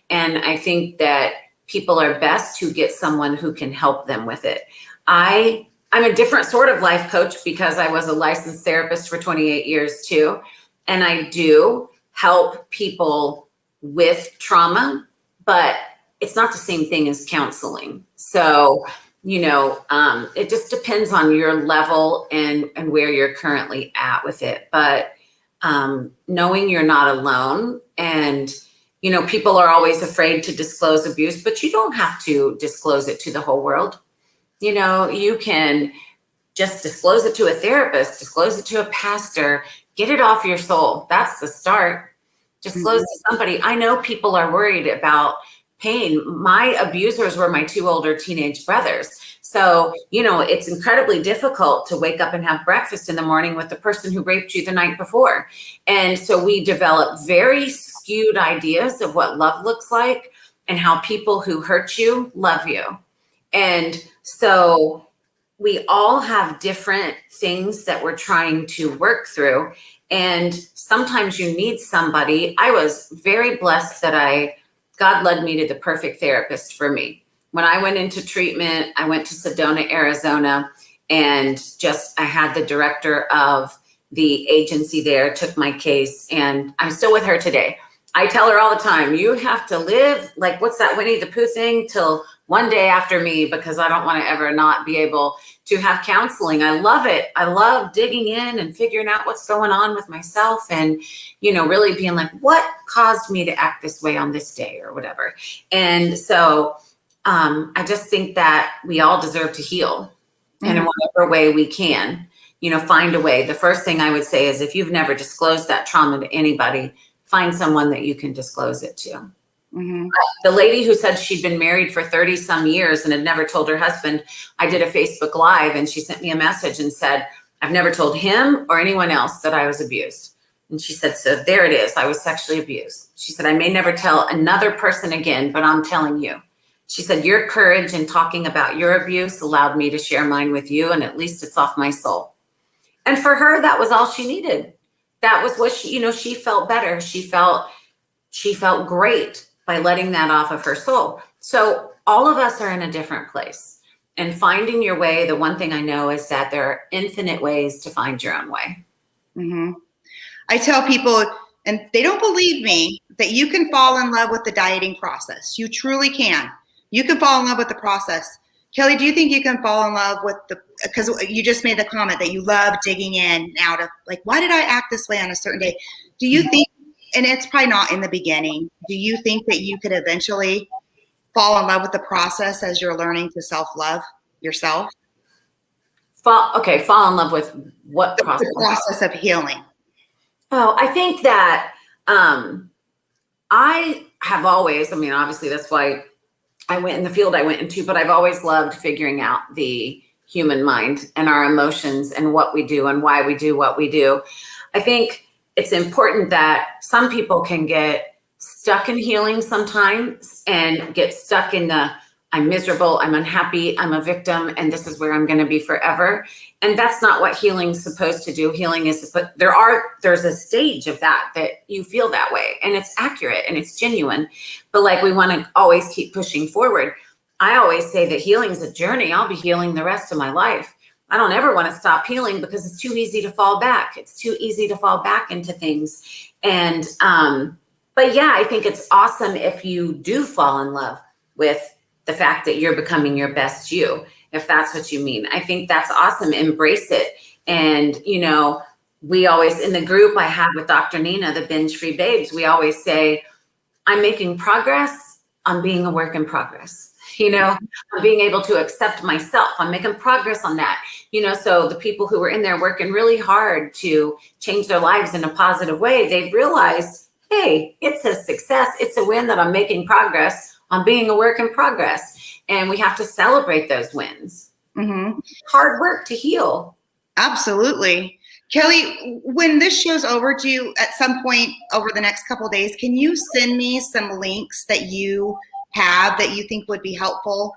And I think that people are best to get someone who can help them with it. I'm a different sort of life coach because I was a licensed therapist for 28 years too. And I do help people with trauma, but it's not the same thing as counseling. So it just depends on your level and where you're currently at with it. But knowing you're not alone, and people are always afraid to disclose abuse, but you don't have to disclose it to the whole world. You can just disclose it to a therapist, disclose it to a pastor, get it off your soul. That's the start. Disclose to somebody. I know people are worried about pain. My abusers were my two older teenage brothers. So, it's incredibly difficult to wake up and have breakfast in the morning with the person who raped you the night before. And so we develop very skewed ideas of what love looks like and how people who hurt you love you. And so we all have different things that we're trying to work through. And sometimes you need somebody. I was very blessed that God led me to the perfect therapist for me. When I went into treatment, I went to Sedona, Arizona, and I had the director of the agency there, took my case, and I'm still with her today. I tell her all the time, you have to live, like, what's that Winnie the Pooh thing, till one day after me, because I don't want to ever not be able to have counseling. I love it. I love digging in and figuring out what's going on with myself and, really being like, what caused me to act this way on this day or whatever. And so I just think that we all deserve to heal, and in whatever way we can, find a way. The first thing I would say is if you've never disclosed that trauma to anybody, find someone that you can disclose it to. Mm-hmm. The lady who said she'd been married for 30 some years and had never told her husband, I did a Facebook Live and she sent me a message and said, I've never told him or anyone else that I was abused. And she said, so there it is. I was sexually abused. She said, I may never tell another person again, but I'm telling you. She said, your courage in talking about your abuse allowed me to share mine with you, and at least it's off my soul. And for her, that was all she needed. That was what she felt better. She felt great by letting that off of her soul. So all of us are in a different place. And finding your way, the one thing I know is that there are infinite ways to find your own way. Mm-hmm. I tell people, and they don't believe me, that you can fall in love with the dieting process. You truly can. You can fall in love with the process. Kelly, do you think you can fall in love with because you just made the comment that you love digging in out of, like, why did I act this way on a certain day? Do you think, and it's probably not in the beginning, do you think that you could eventually fall in love with the process as you're learning to self-love yourself? Fall in love with what process? The process of healing. Oh, I think that I have always, obviously that's why I went in the field I went into, but I've always loved figuring out the human mind and our emotions and what we do and why we do what we do. I think it's important that some people can get stuck in healing sometimes and get stuck in the I'm miserable, I'm unhappy, I'm a victim, and this is where I'm going to be forever. And that's not what healing's supposed to do. Healing is, but there's a stage of that you feel that way, and it's accurate and it's genuine. But like, we want to always keep pushing forward. I always say that healing is a journey. I'll be healing the rest of my life. I don't ever want to stop healing because it's too easy to fall back. It's too easy to fall back into things. And, but yeah, I think it's awesome if you do fall in love with the fact that you're becoming your best you, if that's what you mean. I think that's awesome. Embrace it. And, you know, we always, in the group I have with Dr. Nina, the Binge Free Babes, we always say, I'm making progress on being a work in progress. You know, I'm being able to accept myself. I'm making progress on that. You know, so the people who were in there working really hard to change their lives in a positive way, they've realized, hey, it's a success. It's a win that I'm making progress on being a work in progress. And we have to celebrate those wins. Mm-hmm. Hard work to heal. Absolutely. Kelly, when this show's over, do you, at some point over the next couple of days, can you send me some links that you have that you think would be helpful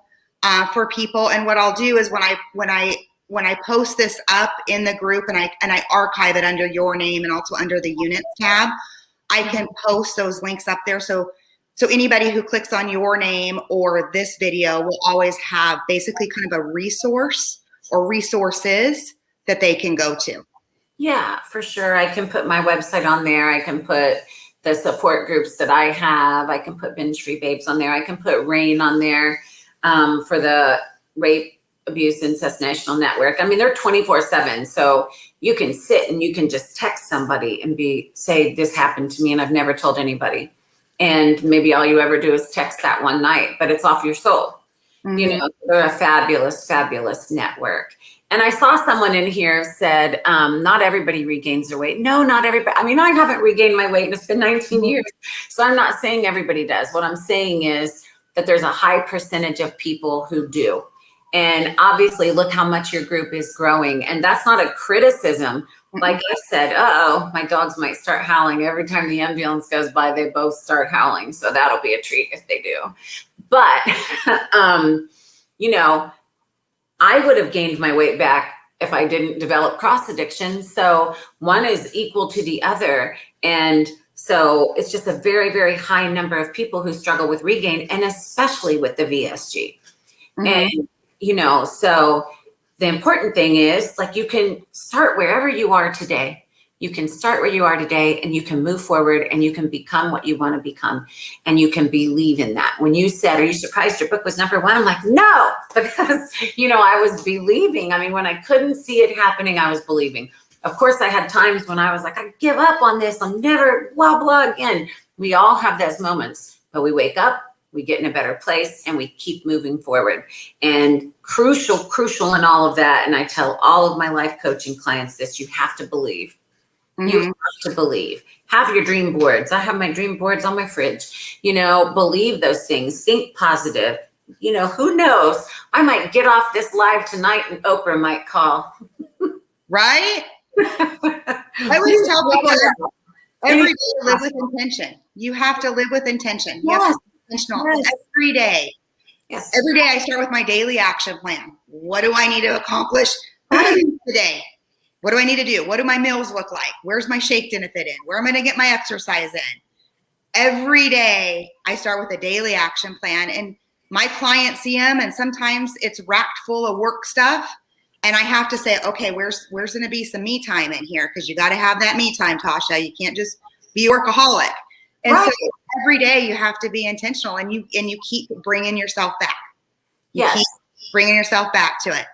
for people? And what I'll do is when I post this up in the group and I archive it under your name and also under the units tab, I can post those links up there. So anybody who clicks on your name or this video will always have basically kind of a resource or resources that they can go to. Yeah, for sure. I can put my website on there. I can put the support groups that I have. I can put Binge Free Babes on there. I can put RAIN on there for the Rape, Abuse, Incest National Network. I mean, they're 24/7. So you can sit and you can just text somebody and say, this happened to me and I've never told anybody. And maybe all you ever do is text that one night, but it's off your soul. Mm-hmm. You know, they're a fabulous, fabulous network. And I saw someone in here said, not everybody regains their weight. No, not everybody. I mean, I haven't regained my weight and it's been 19 years. So I'm not saying everybody does. What I'm saying is that there's a high percentage of people who do. And obviously, look how much your group is growing. And that's not a criticism. Like I said, my dogs might start howling. Every time the ambulance goes by, they both start howling. So that'll be a treat if they do. But, you know, I would have gained my weight back if I didn't develop cross addiction. So one is equal to the other. And so it's just a very, very high number of people who struggle with regain, and especially with the VSG. Mm-hmm. And, you know, so the important thing is, like, you can start wherever you are today. You can start where you are today and you can move forward and you can become what you want to become. And you can believe in that. When you said, are you surprised your book was #1? I'm like, no, because, you know, I was believing. I mean, when I couldn't see it happening, I was believing. Of course, I had times when I was like, I give up on this. I'm never blah, blah again. We all have those moments, but we wake up, we get in a better place, and we keep moving forward. And crucial in all of that. And I tell all of my life coaching clients this, you have to believe. Mm-hmm. You have to believe. Have your dream boards. I have my dream boards on my fridge. You know, believe those things. Think positive. You know, who knows? I might get off this live tonight and Oprah might call. Right? I always tell people every day live with intention. You have to live with intention. You have to be intentional every day. Yes. Every day I start with my daily action plan. What do I need to accomplish today? What do I need to do? What do my meals look like? Where's my shake dinner fit in? Where am I going to get my exercise in? Every day I start with a daily action plan, and my clients see them, and sometimes it's racked full of work stuff. And I have to say, okay, where's going to be some me time in here? Because you got to have that me time, Tasha. You can't just be a workaholic. And so every day you have to be intentional, and you keep bringing yourself back. Yes. Keep bringing yourself back to it.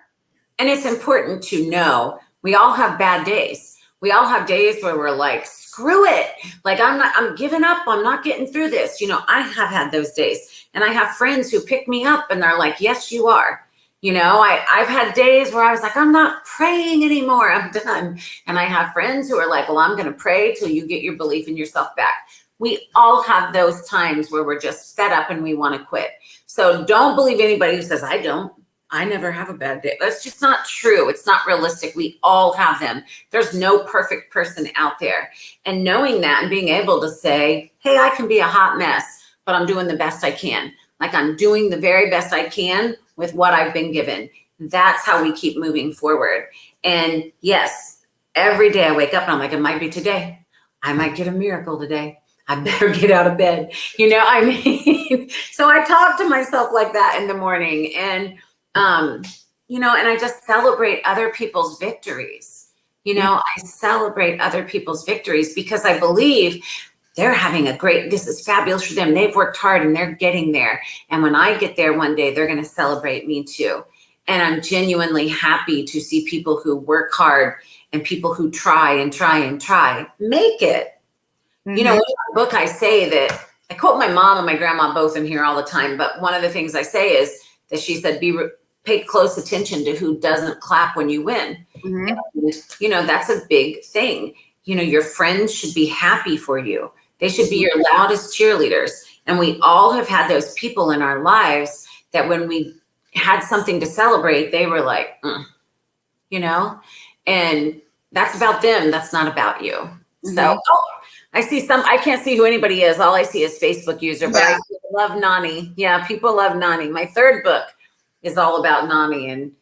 And it's important to know we all have bad days. We all have days where we're like, screw it. Like, I'm giving up. I'm not getting through this. You know, I have had those days, and I have friends who pick me up and they're like, yes, you are. You know, I've had days where I was like, I'm not praying anymore. I'm done. And I have friends who are like, well, I'm going to pray till you get your belief in yourself back. We all have those times where we're just fed up and we want to quit. So don't believe anybody who says, I don't. I never have a bad day. That's just not true. It's not realistic. We all have them. There's no perfect person out there. And knowing that and being able to say, hey, I can be a hot mess, but I'm doing the best I can. Like I'm doing the very best I can with what I've been given. That's how we keep moving forward. And yes, every day I wake up and I'm like, it might be today. I might get a miracle today. I better get out of bed. You know, I mean, so I talk to myself like that in the morning, and you know, and I just celebrate other people's victories. You know, I celebrate other people's victories because I believe they're having a great, this is fabulous for them. They've worked hard and they're getting there. And when I get there one day, they're going to celebrate me too. And I'm genuinely happy to see people who work hard and people who try and try and try make it. Mm-hmm. You know, in my book, I say that I quote my mom and my grandma both in here all the time. But one of the things I say is that she said, pay close attention to who doesn't clap when you win. Mm-hmm. And, you know, that's a big thing. You know, your friends should be happy for you. They should be your loudest cheerleaders. And we all have had those people in our lives that when we had something to celebrate, they were like, you know, and that's about them. That's not about you. Mm-hmm. So I see I can't see who anybody is. All I see is Facebook user, but I love Nani. Yeah, people love Nani. My third book is all about Nani, and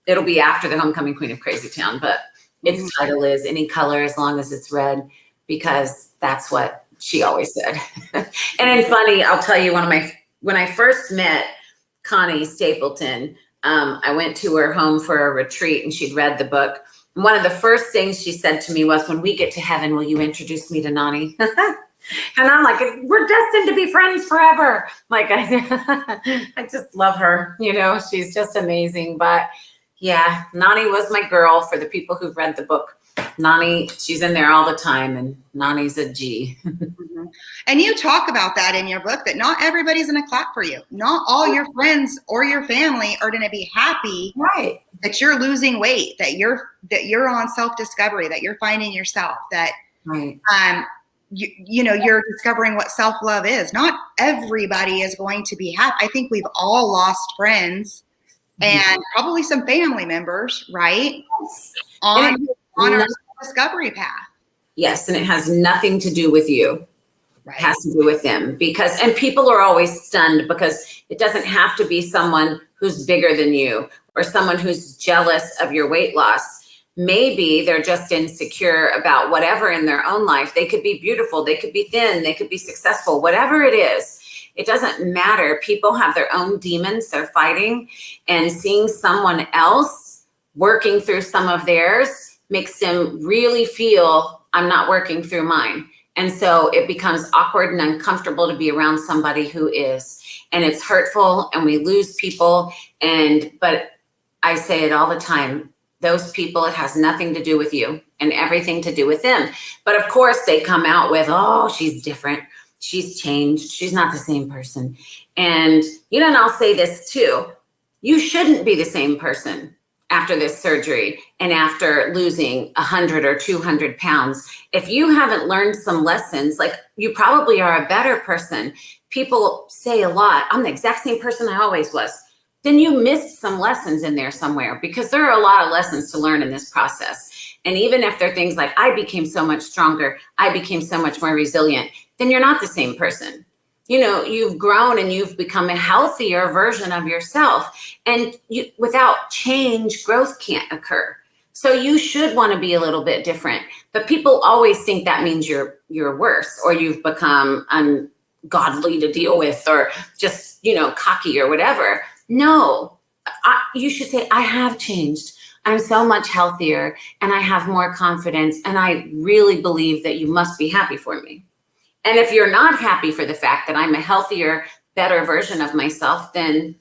it'll be after the Homecoming Queen of Crazy Town, but its title is Any Color as Long as It's Red, because that's what she always said. And it's funny, I'll tell you, when I first met Connie Stapleton, I went to her home for a retreat and she'd read the book. And one of the first things she said to me was, when we get to heaven, will you introduce me to Nani? And I'm like, we're destined to be friends forever. Like, I just love her. You know, she's just amazing. But yeah, Nani was my girl. For the people who've read the book, Nani, she's in there all the time, and Nani's a G. Mm-hmm. And you talk about that in your book, that not everybody's going to clap for you. Not all your friends or your family are going to be happy that you're losing weight, that you're on self-discovery, that you're finding yourself, that you know, you're discovering what self-love is. Not everybody is going to be happy. I think we've all lost friends and probably some family members, right? On our discovery path. Yes, and it has nothing to do with you. Right. It has to do with them, and people are always stunned because it doesn't have to be someone who's bigger than you or someone who's jealous of your weight loss. Maybe they're just insecure about whatever in their own life. They could be beautiful, they could be thin, they could be successful, whatever it is. It doesn't matter. People have their own demons they're fighting, and seeing someone else working through some of theirs makes them really feel, I'm not working through mine. And so it becomes awkward and uncomfortable to be around somebody who is, and it's hurtful, and we lose people. But I say it all the time, those people, it has nothing to do with you and everything to do with them. But of course they come out with, oh, she's different. She's changed. She's not the same person. And, you know, and I'll say this too, you shouldn't be the same person after this surgery and after losing 100 or 200 pounds. If you haven't learned some lessons, like, you probably are a better person. People say a lot, I'm the exact same person I always was. Then you missed some lessons in there somewhere, because there are a lot of lessons to learn in this process. And even if there are things like, I became so much stronger, I became so much more resilient, then you're not the same person. You know, you've grown and you've become a healthier version of yourself. And without change, growth can't occur. So you should want to be a little bit different. But people always think that means you're worse, or you've become ungodly to deal with, or just, you know, cocky or whatever. No, you should say, I have changed. I'm so much healthier and I have more confidence. And I really believe that you must be happy for me. And if you're not happy for the fact that I'm a healthier, better version of myself, then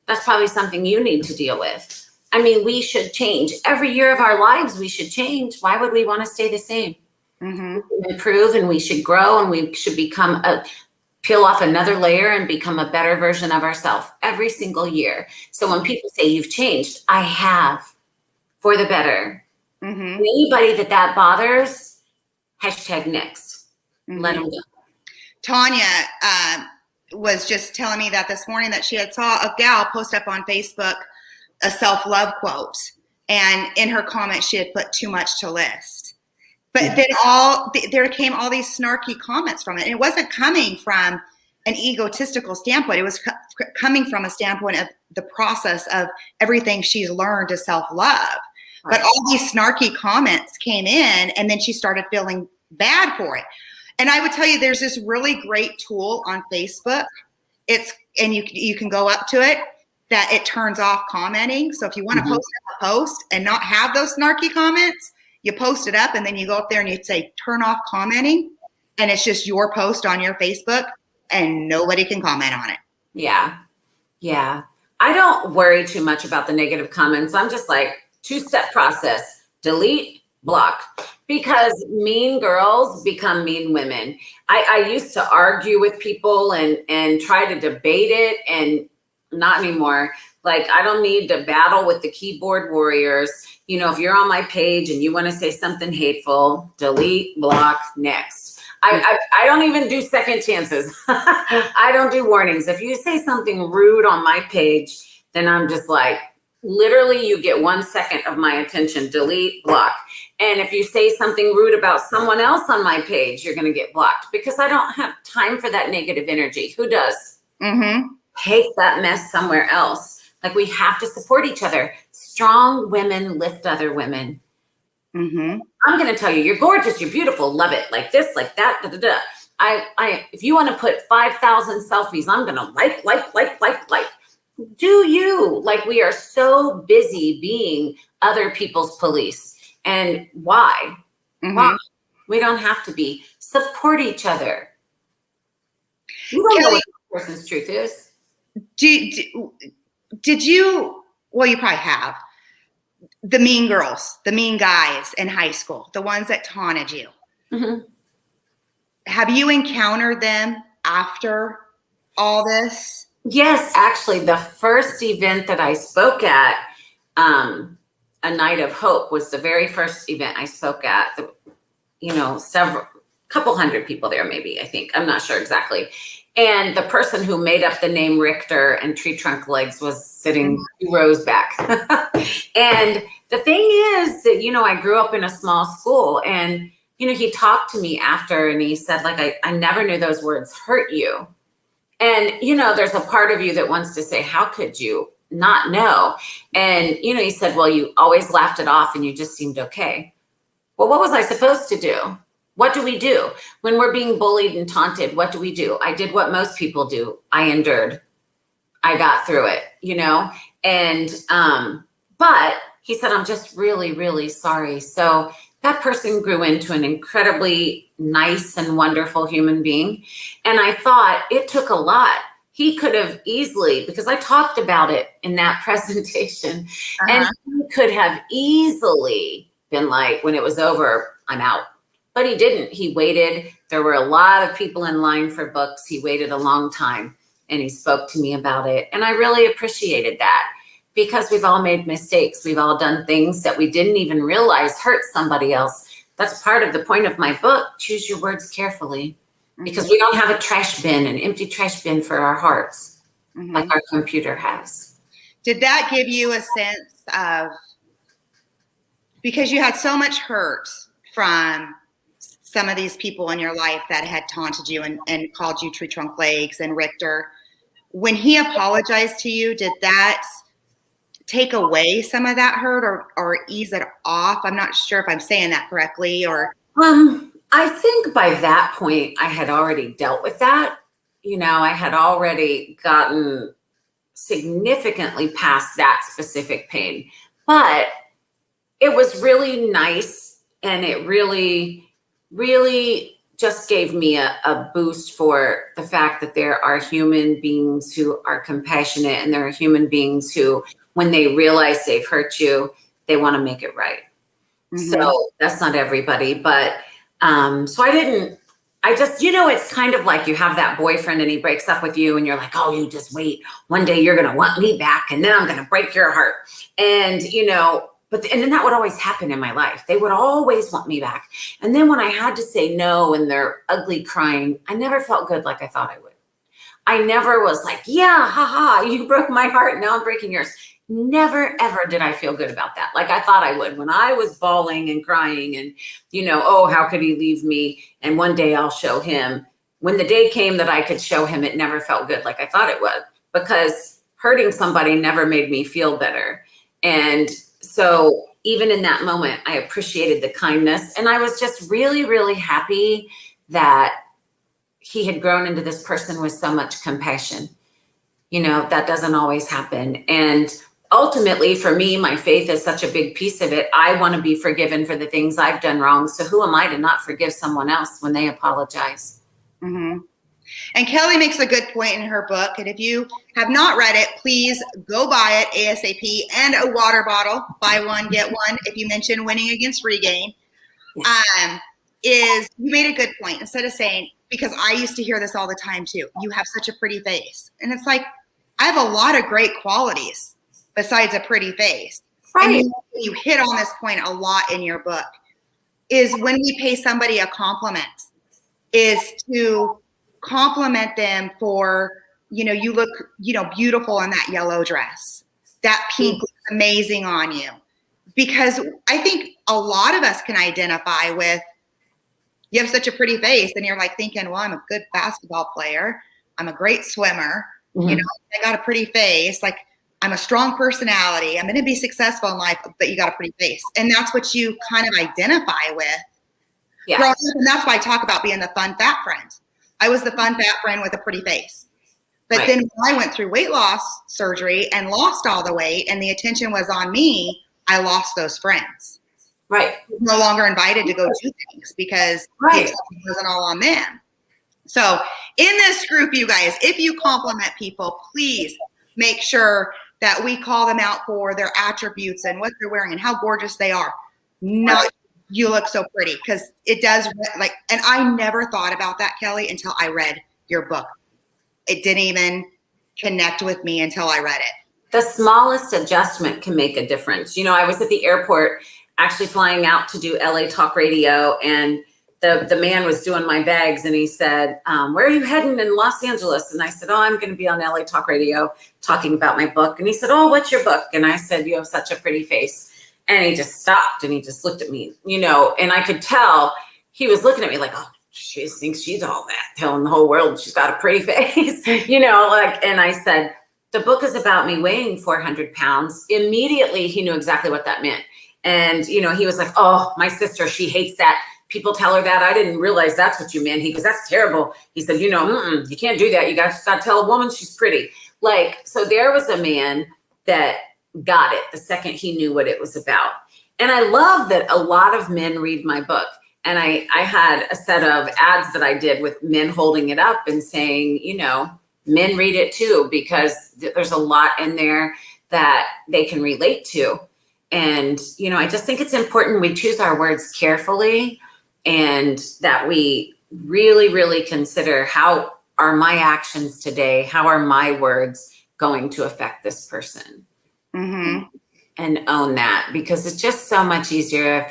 that's probably something you need to deal with. I mean, we should change. Every year of our lives, we should change. Why would we want to stay the same? Mm-hmm. We should improve, and we should grow, and we should peel off another layer and become a better version of ourselves every single year. So when people say you've changed, I have, for the better. Mm-hmm. Anybody that bothers, #next. Mm-hmm. Let them go. Tanya, was just telling me that this morning that she had saw a gal post up on Facebook a self-love quote, and in her comments she had put too much to list. But then there came all these snarky comments from it, and it wasn't coming from an egotistical standpoint. It was coming from a standpoint of the process of everything she's learned to self-love. Right. But all these snarky comments came in, and then she started feeling bad for it. And I would tell you, there's this really great tool on Facebook. And you can go up to it, that it turns off commenting. So if you want to post a post and not have those snarky comments, you post it up, and then you go up there and you say, turn off commenting. And it's just your post on your Facebook, and nobody can comment on it. Yeah. Yeah. I don't worry too much about the negative comments. I'm just like, 2-step process: delete, block. Because mean girls become mean women. I used to argue with people and try to debate it, and not anymore. Like, I don't need to battle with the keyboard warriors. You know, if you're on my page and you want to say something hateful, delete, block, next. I don't even do second chances. I don't do warnings. If you say something rude on my page, then I'm just like, literally, you get 1 second of my attention, delete, block. And if you say something rude about someone else on my page, you're going to get blocked, because I don't have time for that negative energy. Who does? Take that mess somewhere else. Like, we have to support each other. Strong women lift other women. I'm going to tell you, you're gorgeous, you're beautiful, love it, like this, like that, da, da, da. If you want to put 5,000 selfies, I'm going to like. Do you? Like, we are so busy being other people's police. And why? Why? We don't have to be. Support each other. You don't know what the person's truth is. Did you, well, you probably have, the mean girls, the mean guys in high school, the ones that taunted you. Have you encountered them after all this? Yes, actually, the first event that I spoke at, A Night of Hope, was the very first event I spoke at. Couple hundred people there, maybe, I think. I'm not sure exactly. And the person who made up the name Richter and Tree Trunk Legs was sitting 2 rows back. And the thing is that, I grew up in a small school, and, he talked to me after, and he said, like, I never knew those words hurt you. And, there's a part of you that wants to say, how could you not know? And, he said, well, you always laughed it off and you just seemed okay. Well, what was I supposed to do? What do we do when we're being bullied and taunted? What do we do? I did what most people do. I endured. I got through it, and, but he said, I'm just really, really sorry. So that person grew into an incredibly nice and wonderful human being. And I thought it took a lot. He could have easily, because I talked about it in that presentation, and he could have easily been like, when it was over, I'm out. But he didn't. He waited. There were a lot of people in line for books. He waited a long time, and he spoke to me about it. And I really appreciated that, because we've all made mistakes. We've all done things that we didn't even realize hurt somebody else. That's part of the point of my book. Choose your words carefully, because we don't have a trash bin, an empty trash bin for our hearts, like our computer has. Did that give you a sense of, because you had so much hurt from some of these people in your life that had taunted you and called you Tree Trunk Legs and Richter, when he apologized to you, did that take away some of that hurt or ease it off? I'm not sure if I'm saying that correctly, or. I think by that point I had already dealt with that. I had already gotten significantly past that specific pain, but it was really nice. And it really, really just gave me a boost for the fact that there are human beings who are compassionate, and there are human beings who, when they realize they've hurt you, they want to make it right. So that's not everybody, but I just, it's kind of like you have that boyfriend and he breaks up with you and you're like, oh, you just wait. One day you're going to want me back, and then I'm going to break your heart. And, and then that would always happen in my life. They would always want me back. And then when I had to say no and they're ugly crying, I never felt good like I thought I would. I never was like, yeah, haha, you broke my heart. Now I'm breaking yours. Never, ever did I feel good about that. Like I thought I would when I was bawling and crying and, oh, how could he leave me? And one day I'll show him. When the day came that I could show him, it never felt good like I thought it would, because hurting somebody never made me feel better. And so even in that moment, I appreciated the kindness. And I was just really, really happy that he had grown into this person with so much compassion. That doesn't always happen. And ultimately, for me, my faith is such a big piece of it. I want to be forgiven for the things I've done wrong. So who am I to not forgive someone else when they apologize? Mm-hmm. And Kelly makes a good point in her book. And if you have not read it, please go buy it ASAP, and a water bottle. Buy one, get one. If you mention winning against Regain, Yes. Is you made a good point. Instead of saying, because I used to hear this all the time too, you have such a pretty face. And it's like, I have a lot of great qualities besides a pretty face. Right. And you hit on this point a lot in your book, is when we pay somebody a compliment, is to compliment them for, you look, beautiful in that yellow dress. That pink looks amazing on you. Because I think a lot of us can identify with, you have such a pretty face, and you're like thinking, well, I'm a good basketball player. I'm a great swimmer. Mm-hmm. I got a pretty face. Like, I'm a strong personality. I'm going to be successful in life, but you got a pretty face. And that's what you kind of identify with. Yeah. And that's why I talk about being the fun fat friend. I was the fun fat friend with a pretty face. But Right. then when I went through weight loss surgery and lost all the weight and the attention was on me, I lost those friends. Right. No longer invited to go do things because Right. it wasn't all on them. So in this group, you guys, if you compliment people, please make sure that we call them out for their attributes and what they're wearing and how gorgeous they are. Not you look so pretty, because it does, like, and I never thought about that, Kelly, until I read your book. It didn't even connect with me until I read it. The smallest adjustment can make a difference. I was at the airport actually flying out to do LA Talk Radio, and the man was doing my bags, and he said, where are you heading in Los Angeles? And I said, oh, I'm going to be on LA Talk Radio talking about my book. And he said, oh, what's your book? And I said, you have such a pretty face. And he just stopped and he just looked at me, and I could tell he was looking at me like, oh, she thinks she's all that, telling the whole world she's got a pretty face, and I said, the book is about me weighing 400 pounds. Immediately, he knew exactly what that meant. And, he was like, oh, my sister, she hates that. People tell her that. I didn't realize that's what you meant. He goes, that's terrible. He said, you can't do that. You got to tell a woman she's pretty. So there was a man that got it the second he knew what it was about. And I love that a lot of men read my book. And I had a set of ads that I did with men holding it up and saying, men read it too, because there's a lot in there that they can relate to. And, I just think it's important we choose our words carefully, and that we really, really consider, how are my actions today? How are my words going to affect this person? Mm-hmm. And own that, because it's just so much easier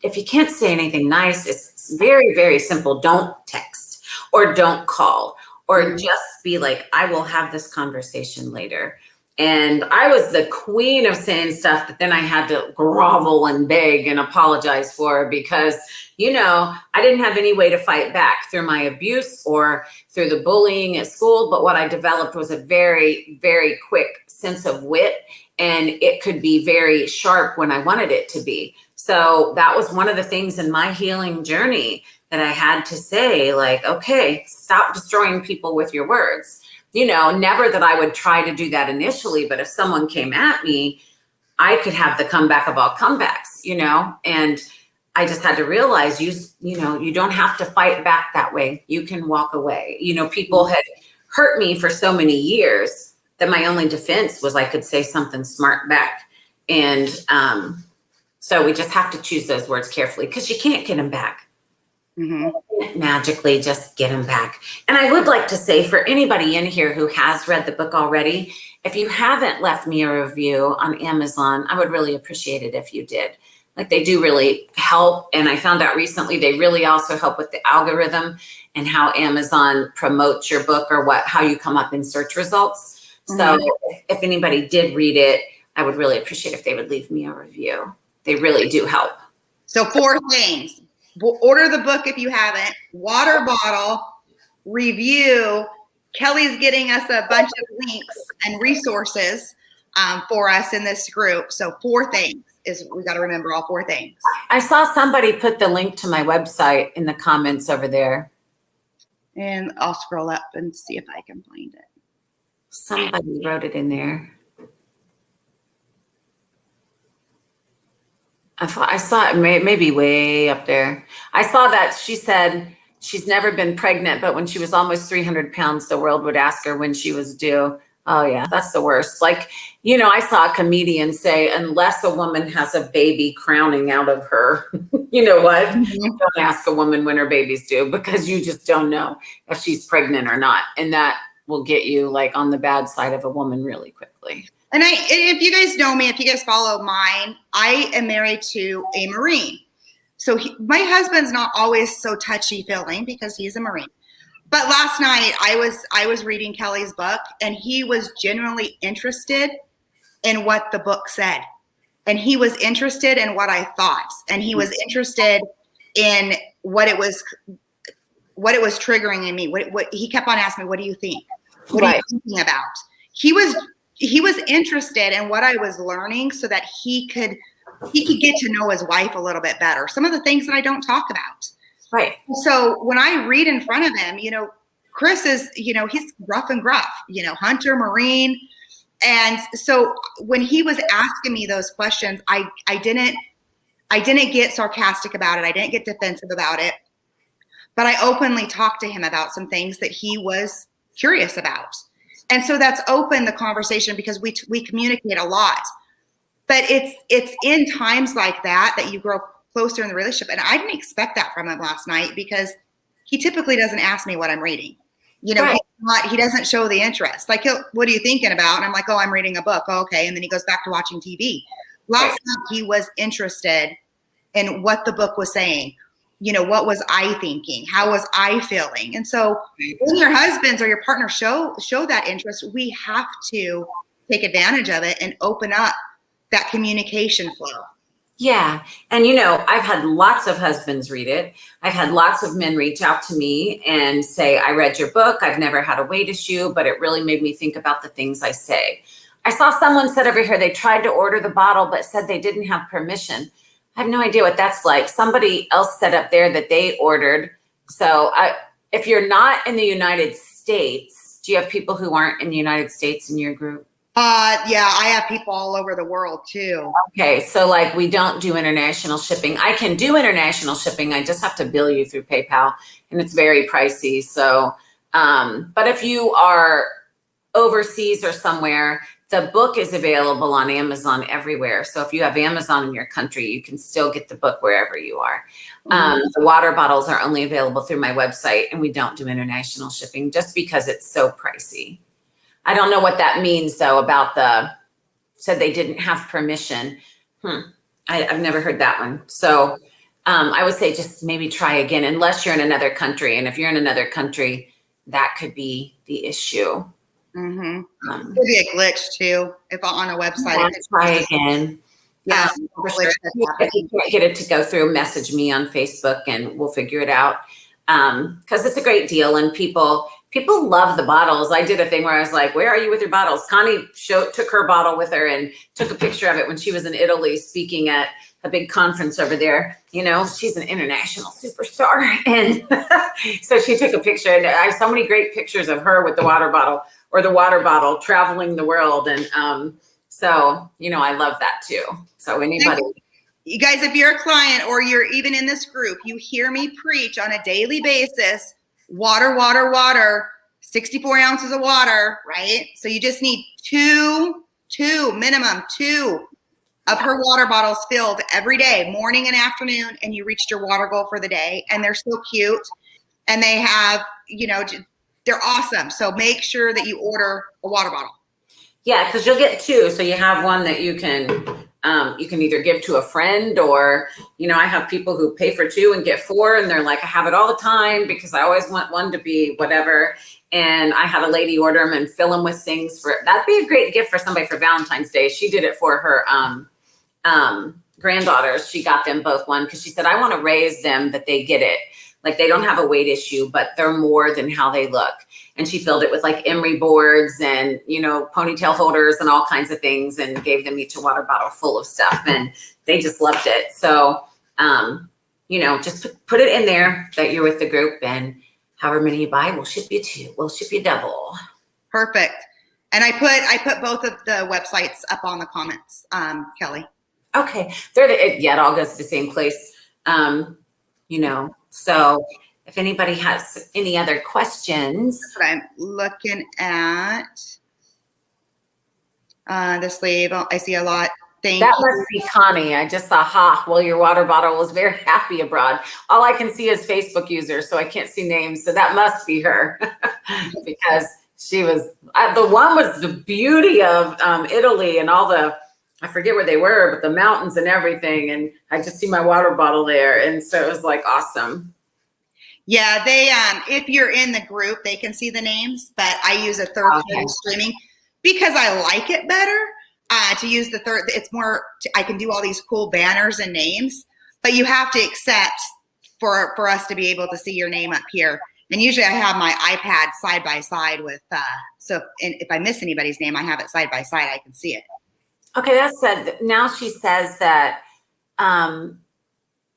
if you can't say anything nice. It's very, very simple. Don't text or don't call, or just be like, I will have this conversation later. And I was the queen of saying stuff that then I had to grovel and beg and apologize for, because, I didn't have any way to fight back through my abuse or through the bullying at school. But what I developed was a very, very quick sense of wit, and it could be very sharp when I wanted it to be. So that was one of the things in my healing journey that I had to say, like, okay, stop destroying people with your words. Never that I would try to do that initially, but if someone came at me, I could have the comeback of all comebacks, and I just had to realize you don't have to fight back that way. You can walk away. People had hurt me for so many years that my only defense was I could say something smart back. And so we just have to choose those words carefully, because you can't get them back. Mm-hmm. Magically just get them back. And I would like to say, for anybody in here who has read the book already, if you haven't left me a review on Amazon, I would really appreciate it if you did. Like, they do really help. And I found out recently they really also help with the algorithm. and how Amazon promotes your book or how you come up in search results. So if anybody did read it, I would really appreciate if they would leave me a review. They really do help. So 4 things. Order the book if you haven't. Water bottle. Review. Kelly's getting us a bunch of links and resources for us in this group. So 4 things is we got to remember all 4 things. I saw somebody put the link to my website in the comments over there. And I'll scroll up and see if I can find it. Somebody wrote it in there. I saw it maybe way up there. I saw that she said she's never been pregnant, but when she was almost 300 pounds, the world would ask her when she was due. Oh yeah, that's the worst. Like, I saw a comedian say, unless a woman has a baby crowning out of her, you know what? Don't ask a woman when her baby's due, because you just don't know if she's pregnant or not. And that will get you like on the bad side of a woman really quickly. And if you guys know me, if you guys follow mine, I am married to a Marine. So my husband's not always so touchy-feeling because he's a Marine. But last night I was reading Kelly's book, and he was genuinely interested in what the book said. And he was interested in what I thought. And he was interested in what it was triggering in me. What he kept on asking me, what do you think? What are you thinking about? He was interested in what I was learning so that he could get to know his wife a little bit better. Some of the things that I don't talk about. Right. So when I read in front of him, Chris is, he's rough and gruff, hunter, Marine. And so when he was asking me those questions, I didn't get sarcastic about it. I didn't get defensive about it, but I openly talked to him about some things that he was curious about. And so that's opened the conversation because we communicate a lot. But it's in times like that you grow closer in the relationship. And I didn't expect that from him last night because he typically doesn't ask me what I'm reading. Right. He doesn't show the interest. Like, what are you thinking about? And I'm like, oh, I'm reading a book. Oh, okay. And then he goes back to watching TV. Last night he was interested in what the book was saying. What was I thinking? How was I feeling? And so when your husbands or your partner show that interest, we have to take advantage of it and open up that communication flow. Yeah. And, I've had lots of husbands read it. I've had lots of men reach out to me and say, I read your book. I've never had a weight issue, but it really made me think about the things I say. I saw someone said over here, they tried to order the bottle, but said they didn't have permission. I have no idea what that's like. Somebody else said up there that they ordered. So if you're not in the United States, do you have people who aren't in the United States in your group? Yeah, I have people all over the world too. Okay. So like we don't do international shipping. I can do international shipping. I just have to bill you through PayPal, and it's very pricey. So, but if you are overseas or somewhere, the book is available on Amazon everywhere. So if you have Amazon in your country, you can still get the book wherever you are. The water bottles are only available through my website, and we don't do international shipping just because it's so pricey. I don't know what that means though about said they didn't have permission. I've never heard that one. So I would say just maybe try again, unless you're in another country. And if you're in another country, that could be the issue. Could be a glitch too. If on a website, yeah, try again. Yeah, if you can't get it to go through, message me on Facebook and we'll figure it out. Because it's a great deal, and people love the bottles. I did a thing where I was like, "Where are you with your bottles?" Connie took her bottle with her and took a picture of it when she was in Italy speaking at a big conference over there. She's an international superstar, and so she took a picture. And I have so many great pictures of her with the water bottle, or the water bottle traveling the world. And so, I love that too. So anybody. You guys, if you're a client or you're even in this group, you hear me preach on a daily basis, water, 64 ounces of water, right? So you just need minimum two of her water bottles filled every day, morning and afternoon, and you reached your water goal for the day. And they're so cute, and they have, they're awesome. So make sure that you order a water bottle. Yeah, because you'll get two. So you have one that you can You can either give to a friend or, I have people who pay for 2 and get 4 and they're like, I have it all the time because I always want one to be whatever. And I had a lady order them and fill them with things that'd be a great gift for somebody for Valentine's Day. She did it for her granddaughters. She got them both one because she said, I want to raise them that they get it. Like they don't have a weight issue, but they're more than how they look. And she filled it with like emery boards and, ponytail holders and all kinds of things and gave them each a water bottle full of stuff. And they just loved it. So, just put it in there that you're with the group, and however many you buy, we'll ship you 2. We'll ship you double. Perfect. And I put both of the websites up on the comments, Kelly. Okay. It all goes to the same place. So if anybody has any other questions. That's what I'm looking at. The sleeve, I see a lot. Thank you. That must be Connie. I just saw, well, your water bottle was very happy abroad. All I can see is Facebook users, so I can't see names. So that must be her because she was, the one was the beauty of Italy and all I forget where they were, but the mountains and everything. And I just see my water bottle there. And so it was like awesome. Yeah, they if you're in the group, they can see the names, but I use a third-party streaming because I like it better to use the third. It's more, I can do all these cool banners and names, but you have to accept for us to be able to see your name up here. And usually I have my iPad side by side with, so if I miss anybody's name, I have it side by side, I can see it. Okay, that said, now she says that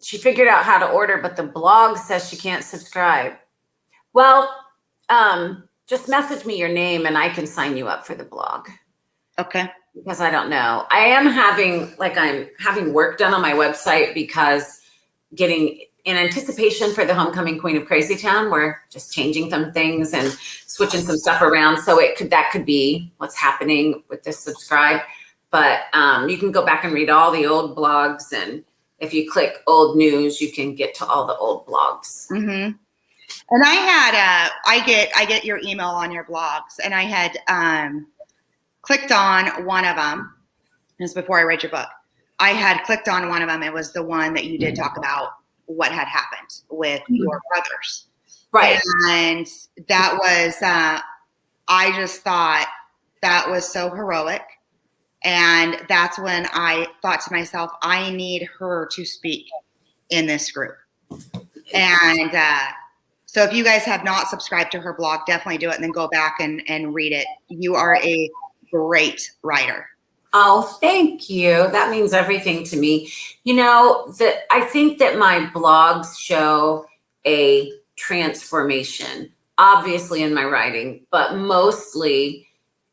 she figured out how to order, but the blog says she can't subscribe. Well, just message me your name and I can sign you up for the blog. Okay. Because I don't know. I'm having work done on my website because getting in anticipation for the Homecoming Queen of Crazy Town, we're just changing some things and switching some stuff around. So that could be what's happening with this subscribe. But you can go back and read all the old blogs, and if you click old news, you can get to all the old blogs. Mm-hmm. And I had I get your email on your blogs, and I had clicked on one of them. This was before I read your book. I had clicked on one of them. It was the one that you did talk about what had happened with your brothers, right? And that was I just thought that was so heroic. And that's when I thought to myself, I need her to speak in this group. And so if you guys have not subscribed to her blog, definitely do it and then go back and read it. You are a great writer. Oh, thank you. That means everything to me. I think that my blogs show a transformation, obviously in my writing, but mostly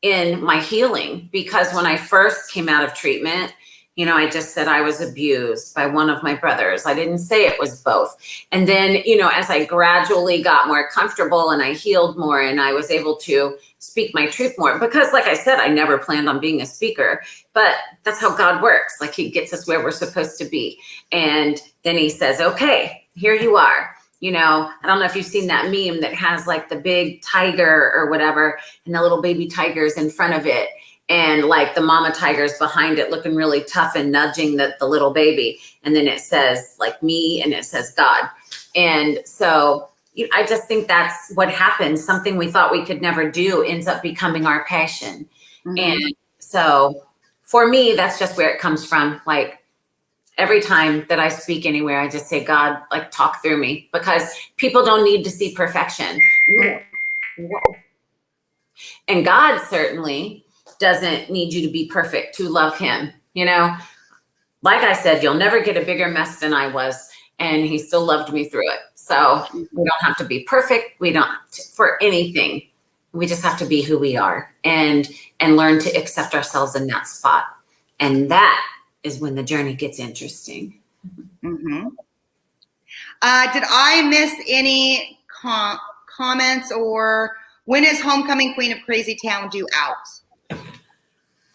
in my healing, because when I first came out of treatment, I just said I was abused by one of my brothers. I didn't say it was both. And then, as I gradually got more comfortable and I healed more and I was able to speak my truth more, because like I said, I never planned on being a speaker, but that's how God works. Like he gets us where we're supposed to be. And then he says, okay, here you are. I don't know if you've seen that meme that has like the big tiger or whatever, and the little baby tiger's in front of it. And like the mama tiger's behind it looking really tough and nudging the little baby. And then it says like me and it says God. And so I just think that's what happens. Something we thought we could never do ends up becoming our passion. Mm-hmm. And so for me, that's just where it comes from. Like, every time that I speak anywhere, I just say, God, like talk through me, because people don't need to see perfection. And God certainly doesn't need you to be perfect to love him. Like I said, you'll never get a bigger mess than I was, and he still loved me through it. So we don't have to be perfect. We don't for anything. We just have to be who we are and learn to accept ourselves in that spot. And that is when the journey gets interesting. Mm-hmm. Did I miss any comments, or when is Homecoming Queen of Crazy Town due out?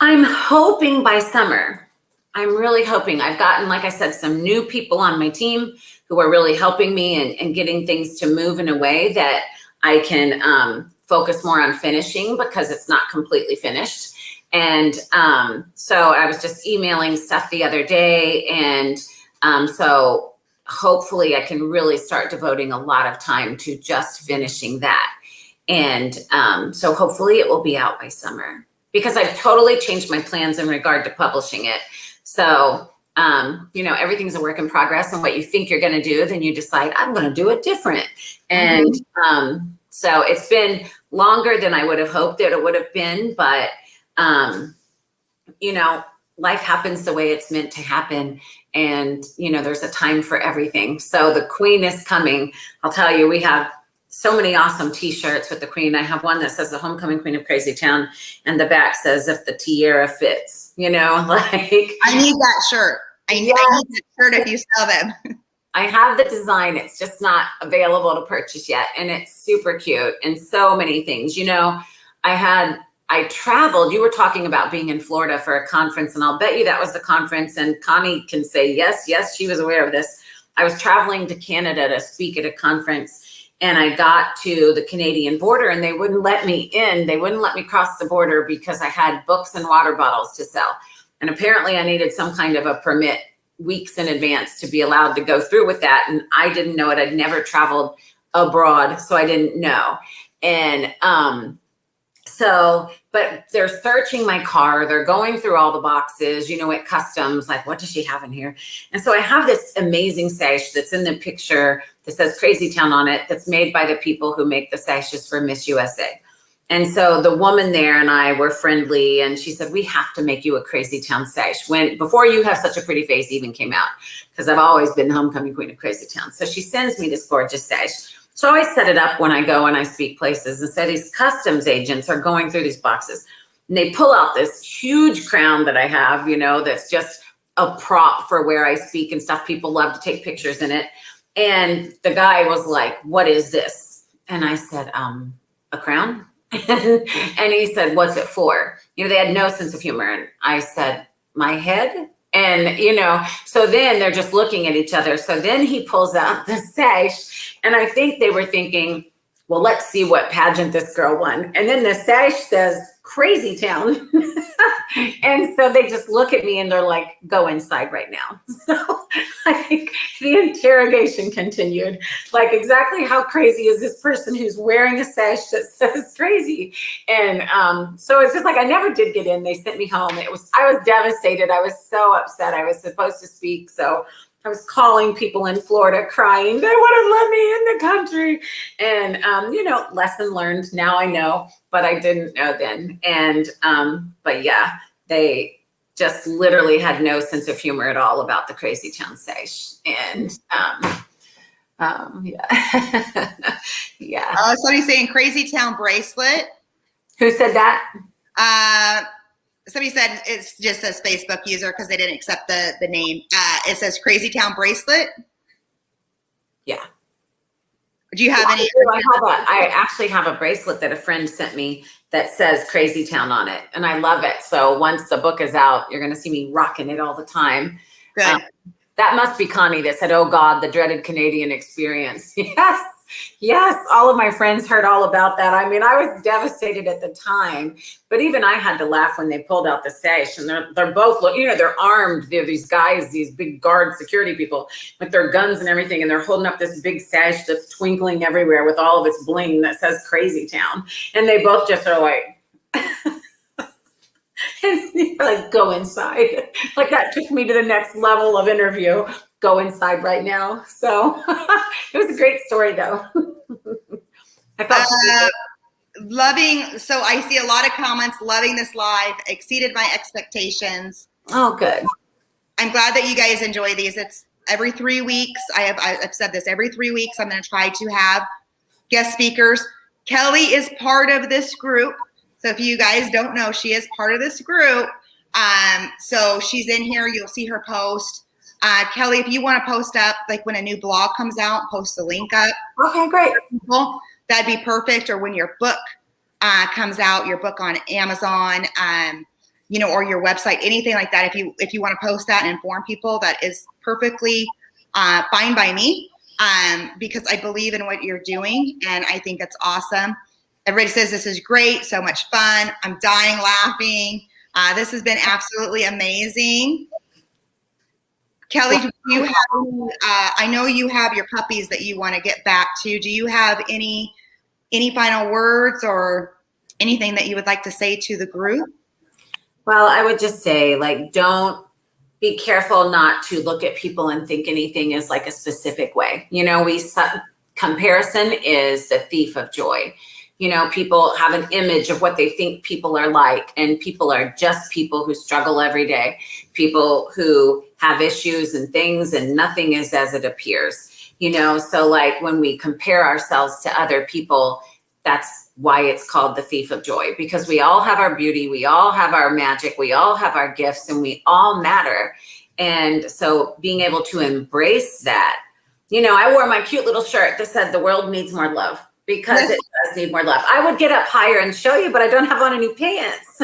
I'm hoping by summer. I'm really hoping. I've gotten, like I said, some new people on my team who are really helping me and getting things to move in a way that I can focus more on finishing, because it's not completely finished. And so I was just emailing stuff the other day. And so hopefully I can really start devoting a lot of time to just finishing that. And so hopefully it will be out by summer, because I've totally changed my plans in regard to publishing it. So, everything's a work in progress, and what you think you're going to do, then you decide, I'm going to do it different. And so it's been longer than I would have hoped that it would have been, but, life happens the way it's meant to happen. And, there's a time for everything. So the Queen is coming. I'll tell you, we have so many awesome t-shirts with the Queen. I have one that says the Homecoming Queen of Crazy Town, and the back says, if the tiara fits, I need that shirt. I need that shirt if you sell them. I have the design. It's just not available to purchase yet. And it's super cute and so many things. I traveled. You were talking about being in Florida for a conference, and I'll bet you that was the conference. And Connie can say, yes, she was aware of this. I was traveling to Canada to speak at a conference, and I got to the Canadian border, and they wouldn't let me in. They wouldn't let me cross the border because I had books and water bottles to sell. And apparently I needed some kind of a permit weeks in advance to be allowed to go through with that. And I didn't know it. I'd never traveled abroad, so I didn't know. And but they're searching my car. They're going through all the boxes, at customs, like, what does she have in here? And so I have this amazing sash that's in the picture that says Crazy Town on it, that's made by the people who make the sashes for Miss USA. And so the woman there and I were friendly, and she said, we have to make you a Crazy Town sash before You Have Such a Pretty Face even came out, because I've always been Homecoming Queen of Crazy Town. So she sends me this gorgeous sash. So I set it up when I go and I speak places, and so these customs agents are going through these boxes, and they pull out this huge crown that I have, that's just a prop for where I speak and stuff. People love to take pictures in it. And the guy was like, what is this? And I said, a crown. And he said, what's it for? They had no sense of humor. And I said, my head. And, so then they're just looking at each other. So then he pulls out the sash, and I think they were thinking, well, let's see what pageant this girl won. And then the sash says Crazy Town. And so they just look at me and they're like, go inside right now. So I think the interrogation continued. Like, exactly how crazy is this person who's wearing a sash that says crazy? And so it's just like, I never did get in. They sent me home. I was devastated. I was so upset. I was supposed to speak. So I was calling people in Florida crying, they wouldn't let me in the country. And, lesson learned. Now I know, but I didn't know then. And, but yeah, they just literally had no sense of humor at all about the Crazy Town sash. And, yeah. Yeah. Somebody's saying Crazy Town bracelet. Who said that? Somebody said it's just a Facebook user because they didn't accept the name. It says Crazy Town bracelet. Yeah. Do you have any? I actually have a bracelet that a friend sent me that says Crazy Town on it, and I love it. So once the book is out, you're going to see me rocking it all the time. Good. That must be Connie that said, oh God, the dreaded Canadian experience. Yes, all of my friends heard all about that. I mean, I was devastated at the time, but even I had to laugh when they pulled out the sash, and they're both, they're armed. They're these guys, these big guard security people with their guns and everything, and they're holding up this big sash that's twinkling everywhere with all of its bling that says Crazy Town. And they both just are like, and you're like, go inside. Like, that took me to the next level of interview. Go inside right now. So it was a great story, though. I thought loving. So I see a lot of comments. Loving this live. Exceeded my expectations. Oh, good. I'm glad that you guys enjoy these. It's every 3 weeks. I've said this every 3 weeks. I'm going to try to have guest speakers. Kelly is part of this group. So if you guys don't know, she is part of this group. So she's in here. You'll see her post. Kelly, if you want to post up, like when a new blog comes out, post the link up. Okay, great. That'd be perfect. Or when your book comes out, your book on Amazon, or your website, anything like that. If you want to post that and inform people, that is perfectly fine by me, because I believe in what you're doing, and I think that's awesome. Everybody says this is great, so much fun. I'm dying laughing. This has been absolutely amazing. Kelly, do you have, I know you have your puppies that you want to get back to. Do you have any final words or anything that you would like to say to the group? Well, I would just say, like, don't be careful not to look at people and think anything is like a specific way. You know, comparison is the thief of joy. You know, people have an image of what they think people are like, and people are just people who struggle every day, people who have issues and things, and nothing is as it appears. You know, so like when we compare ourselves to other people, that's why it's called the thief of joy, because we all have our beauty, we all have our magic, we all have our gifts, and we all matter. And so being able to embrace that, you know, I wore my cute little shirt that said the world needs more love, because it does need more love. I would get up higher and show you, but I don't have on any pants.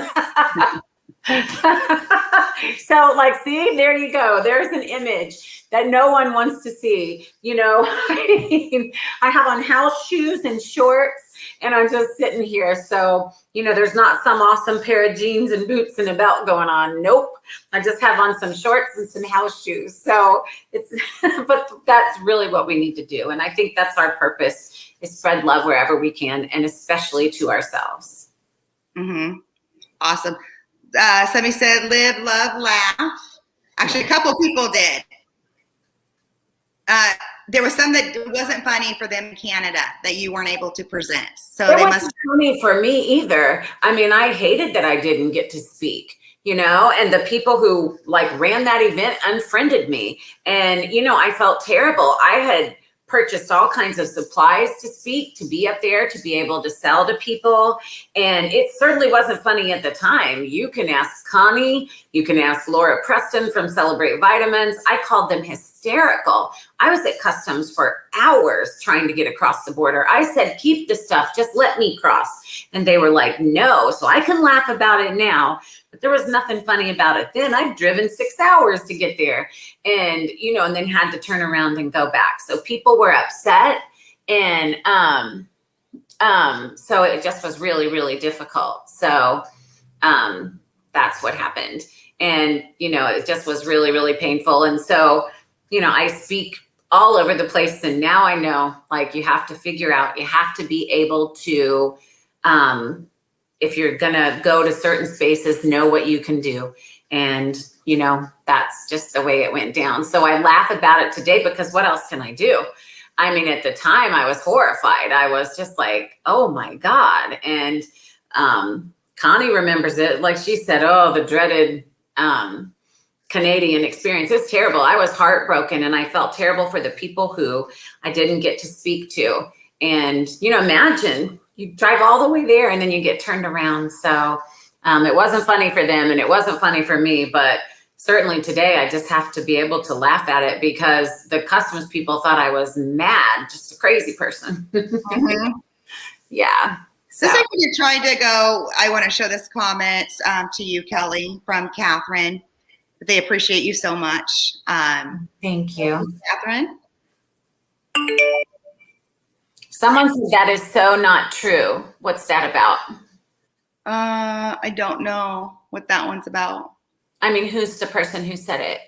So like, see, there you go. There's an image that no one wants to see. You know, I have on house shoes and shorts, and I'm just sitting here. So, you know, there's not some awesome pair of jeans and boots and a belt going on. Nope. I just have on some shorts and some house shoes. So it's, but that's really what we need to do. And I think that's our purpose, is spread love wherever we can, and especially to ourselves. Mm-hmm. Awesome. Somebody said, live, love, laugh. Actually, a couple people did. There was some that wasn't funny for them in Canada that you weren't able to present. So it they wasn't must. funny for me either. I mean, I hated that I didn't get to speak, you know, and the people who like ran that event unfriended me. And, you know, I felt terrible. I had purchased all kinds of supplies to speak, to be up there, to be able to sell to people. And it certainly wasn't funny at the time. You can ask Connie, you can ask Laura Preston from Celebrate Vitamins. I called them hysterical. I was at customs for hours trying to get across the border. I said, keep the stuff, just let me cross. And they were like, no. So I can laugh about it now, but there was nothing funny about it then. I'd driven 6 hours to get there, and, you know, and then had to turn around and go back. So people were upset. And so it just was really, really difficult. So that's what happened. And, you know, it just was really, really painful. And so, you know, I speak all over the place, and now I know, like, you have to figure out, you have to be able to, if you're gonna go to certain spaces, know what you can do. And, you know, that's just the way it went down. So I laugh about it today, because what else can I do? I mean, at the time I was horrified. I was just like, oh my God. And Connie remembers it. Like she said, oh, the dreaded Canadian experience. It was terrible. I was heartbroken, and I felt terrible for the people who I didn't get to speak to. And, you know, imagine you drive all the way there and then you get turned around. So it wasn't funny for them, and it wasn't funny for me, but certainly today I just have to be able to laugh at it, because the customs people thought I was mad, just a crazy person. Mm-hmm. Yeah. So. Just like when you're trying to go, I want to show this comment to you, Kelly, from Catherine. They appreciate you so much. Thank you. Catherine? Someone said that is so not true. What's that about? I don't know what that one's about. I mean, who's the person who said it?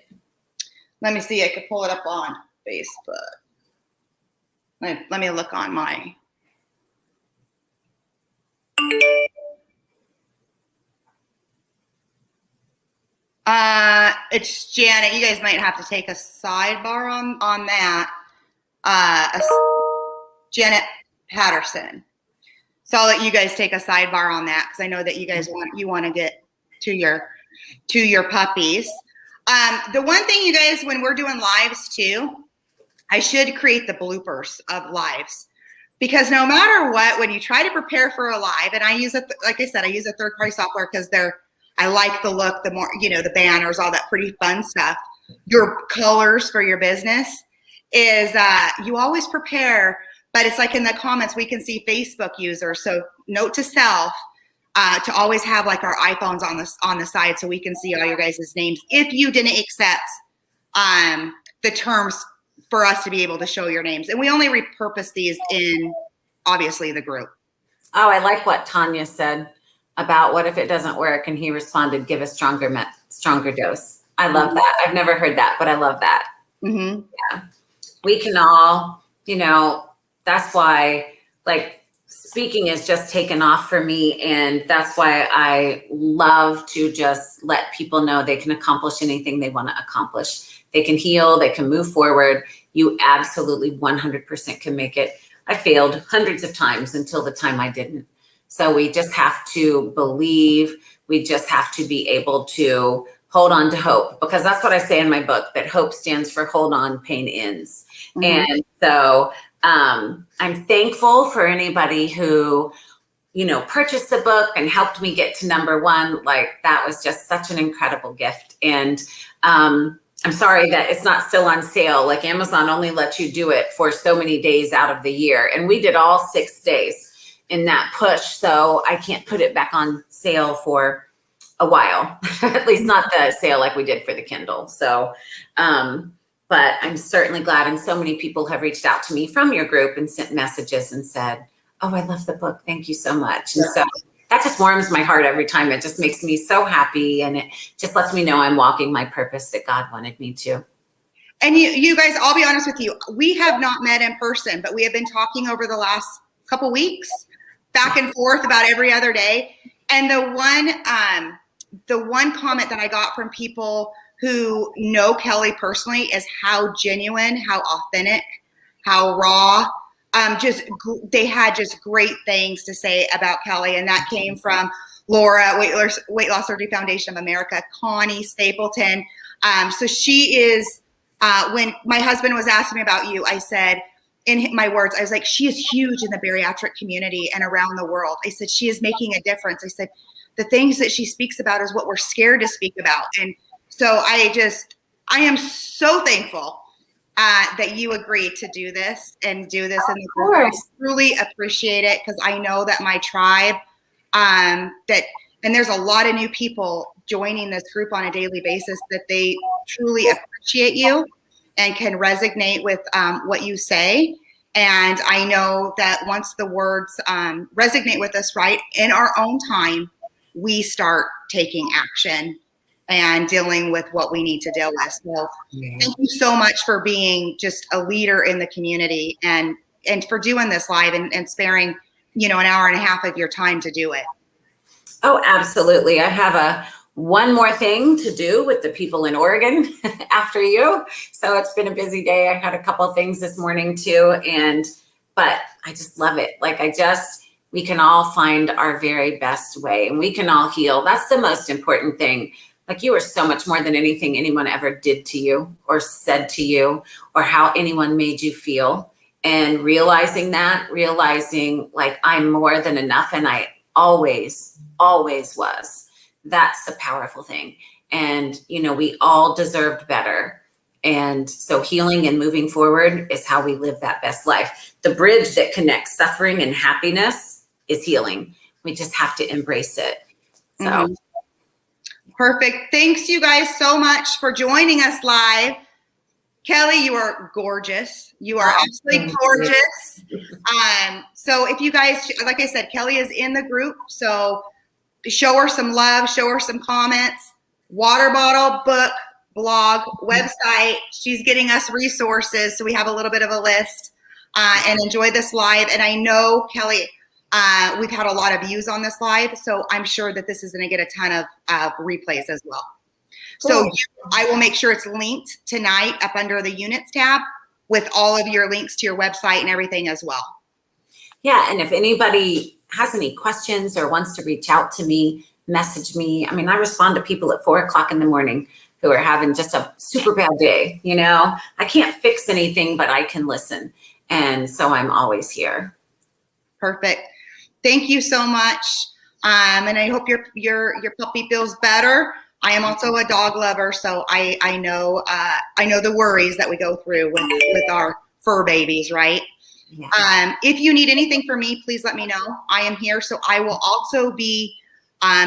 Let me see. I could pull it up on Facebook. Let me look on my. It's Janet. You guys might have to take a sidebar on that. Janet Patterson. So I'll let you guys take a sidebar on that, because I know that you guys want to get to your puppies. The one thing, you guys, when we're doing lives too, I should create the bloopers of lives, because no matter what, when you try to prepare for a live, and I use it, like I said, I use a third-party software because I like the look, the more, you know, the banners, all that pretty fun stuff. Your colors for your business is you always prepare. But it's like in the comments, we can see Facebook users. So note to self, to always have like our iPhones on the side, so we can see all your guys' names if you didn't accept the terms for us to be able to show your names. And we only repurpose these in, obviously, the group. Oh, I like what Tanya said. about what if it doesn't work? And he responded, give a stronger dose. I love that. I've never heard that, but I love that. Mm-hmm. Yeah. We can all, that's why like speaking is just taken off for me. And that's why I love to just let people know they can accomplish anything they want to accomplish. They can heal, they can move forward. You absolutely 100% can make it. I failed hundreds of times until the time I didn't. So we just have to believe. We just have to be able to hold on to hope, because that's what I say in my book, that hope stands for hold on, pain ends. Mm-hmm. And so I'm thankful for anybody who, purchased the book and helped me get to #1. Like, that was just such an incredible gift. And I'm sorry that it's not still on sale. Like, Amazon only lets you do it for so many days out of the year. And we did all 6 days in that push. So I can't put it back on sale for a while, at least not the sale like we did for the Kindle. So, but I'm certainly glad. And so many people have reached out to me from your group and sent messages and said, oh, I love the book. Thank you so much. And so that just warms my heart every time. It just makes me so happy. And it just lets me know I'm walking my purpose that God wanted me to. And you guys, I'll be honest with you, we have not met in person, but we have been talking over the last couple weeks, back and forth about every other day. And the one comment that I got from people who know Kelly personally is how genuine, how authentic, how raw. They had just great things to say about Kelly, and that came from Laura, Weight Loss Surgery Foundation of America, Connie Stapleton. So she is. When my husband was asking me about you, I said, in my words, I was like, she is huge in the bariatric community and around the world. I said, she is making a difference. I said, the things that she speaks about is what we're scared to speak about. And so I am so thankful that you agreed to do this and do this in the group. I truly appreciate it, because I know that my tribe, and there's a lot of new people joining this group on a daily basis, that they truly appreciate you and can resonate with what you say. And I know that once the words resonate with us, right, in our own time, we start taking action and dealing with what we need to deal with. So thank you so much for being just a leader in the community, and for doing this live and sparing, an hour and a half of your time to do it. Oh, absolutely. I have one more thing to do with the people in Oregon after you. So it's been a busy day. I had a couple of things this morning too. But I just love it. Like, we can all find our very best way, and we can all heal. That's the most important thing. Like, you are so much more than anything anyone ever did to you or said to you, or how anyone made you feel. And realizing like, I'm more than enough. And I always was. That's the powerful thing. And, we all deserved better. And so healing and moving forward is how we live that best life. The bridge that connects suffering and happiness is healing. We just have to embrace it. So. Mm-hmm. Perfect. Thanks, you guys, so much for joining us live. Kelly, you are gorgeous. You are absolutely gorgeous. So if you guys, like I said, Kelly is in the group. So show her some love, show her some comments. Water bottle, book, blog, website. She's getting us resources, so we have a little bit of a list. And enjoy this live. And I know, Kelly, we've had a lot of views on this live, so I'm sure that this is going to get a ton of replays as well. So I will make sure it's linked tonight up under the units tab with all of your links to your website and everything as well. Yeah, and if anybody has any questions or wants to reach out to me, message me. I mean, I respond to people at 4:00 in the morning who are having just a super bad day. I can't fix anything, but I can listen. And so I'm always here. Perfect. Thank you so much. And I hope your puppy feels better. I am also a dog lover, so I know the worries that we go through with our fur babies, right? Yeah. If you need anything from me, please let me know. I am here. So I will also be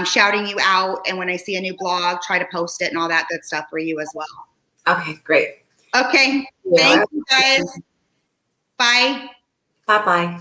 shouting you out. And when I see a new blog, try to post it and all that good stuff for you as well. Okay, great. Okay. Yeah. Thank you guys. Bye. Bye-bye.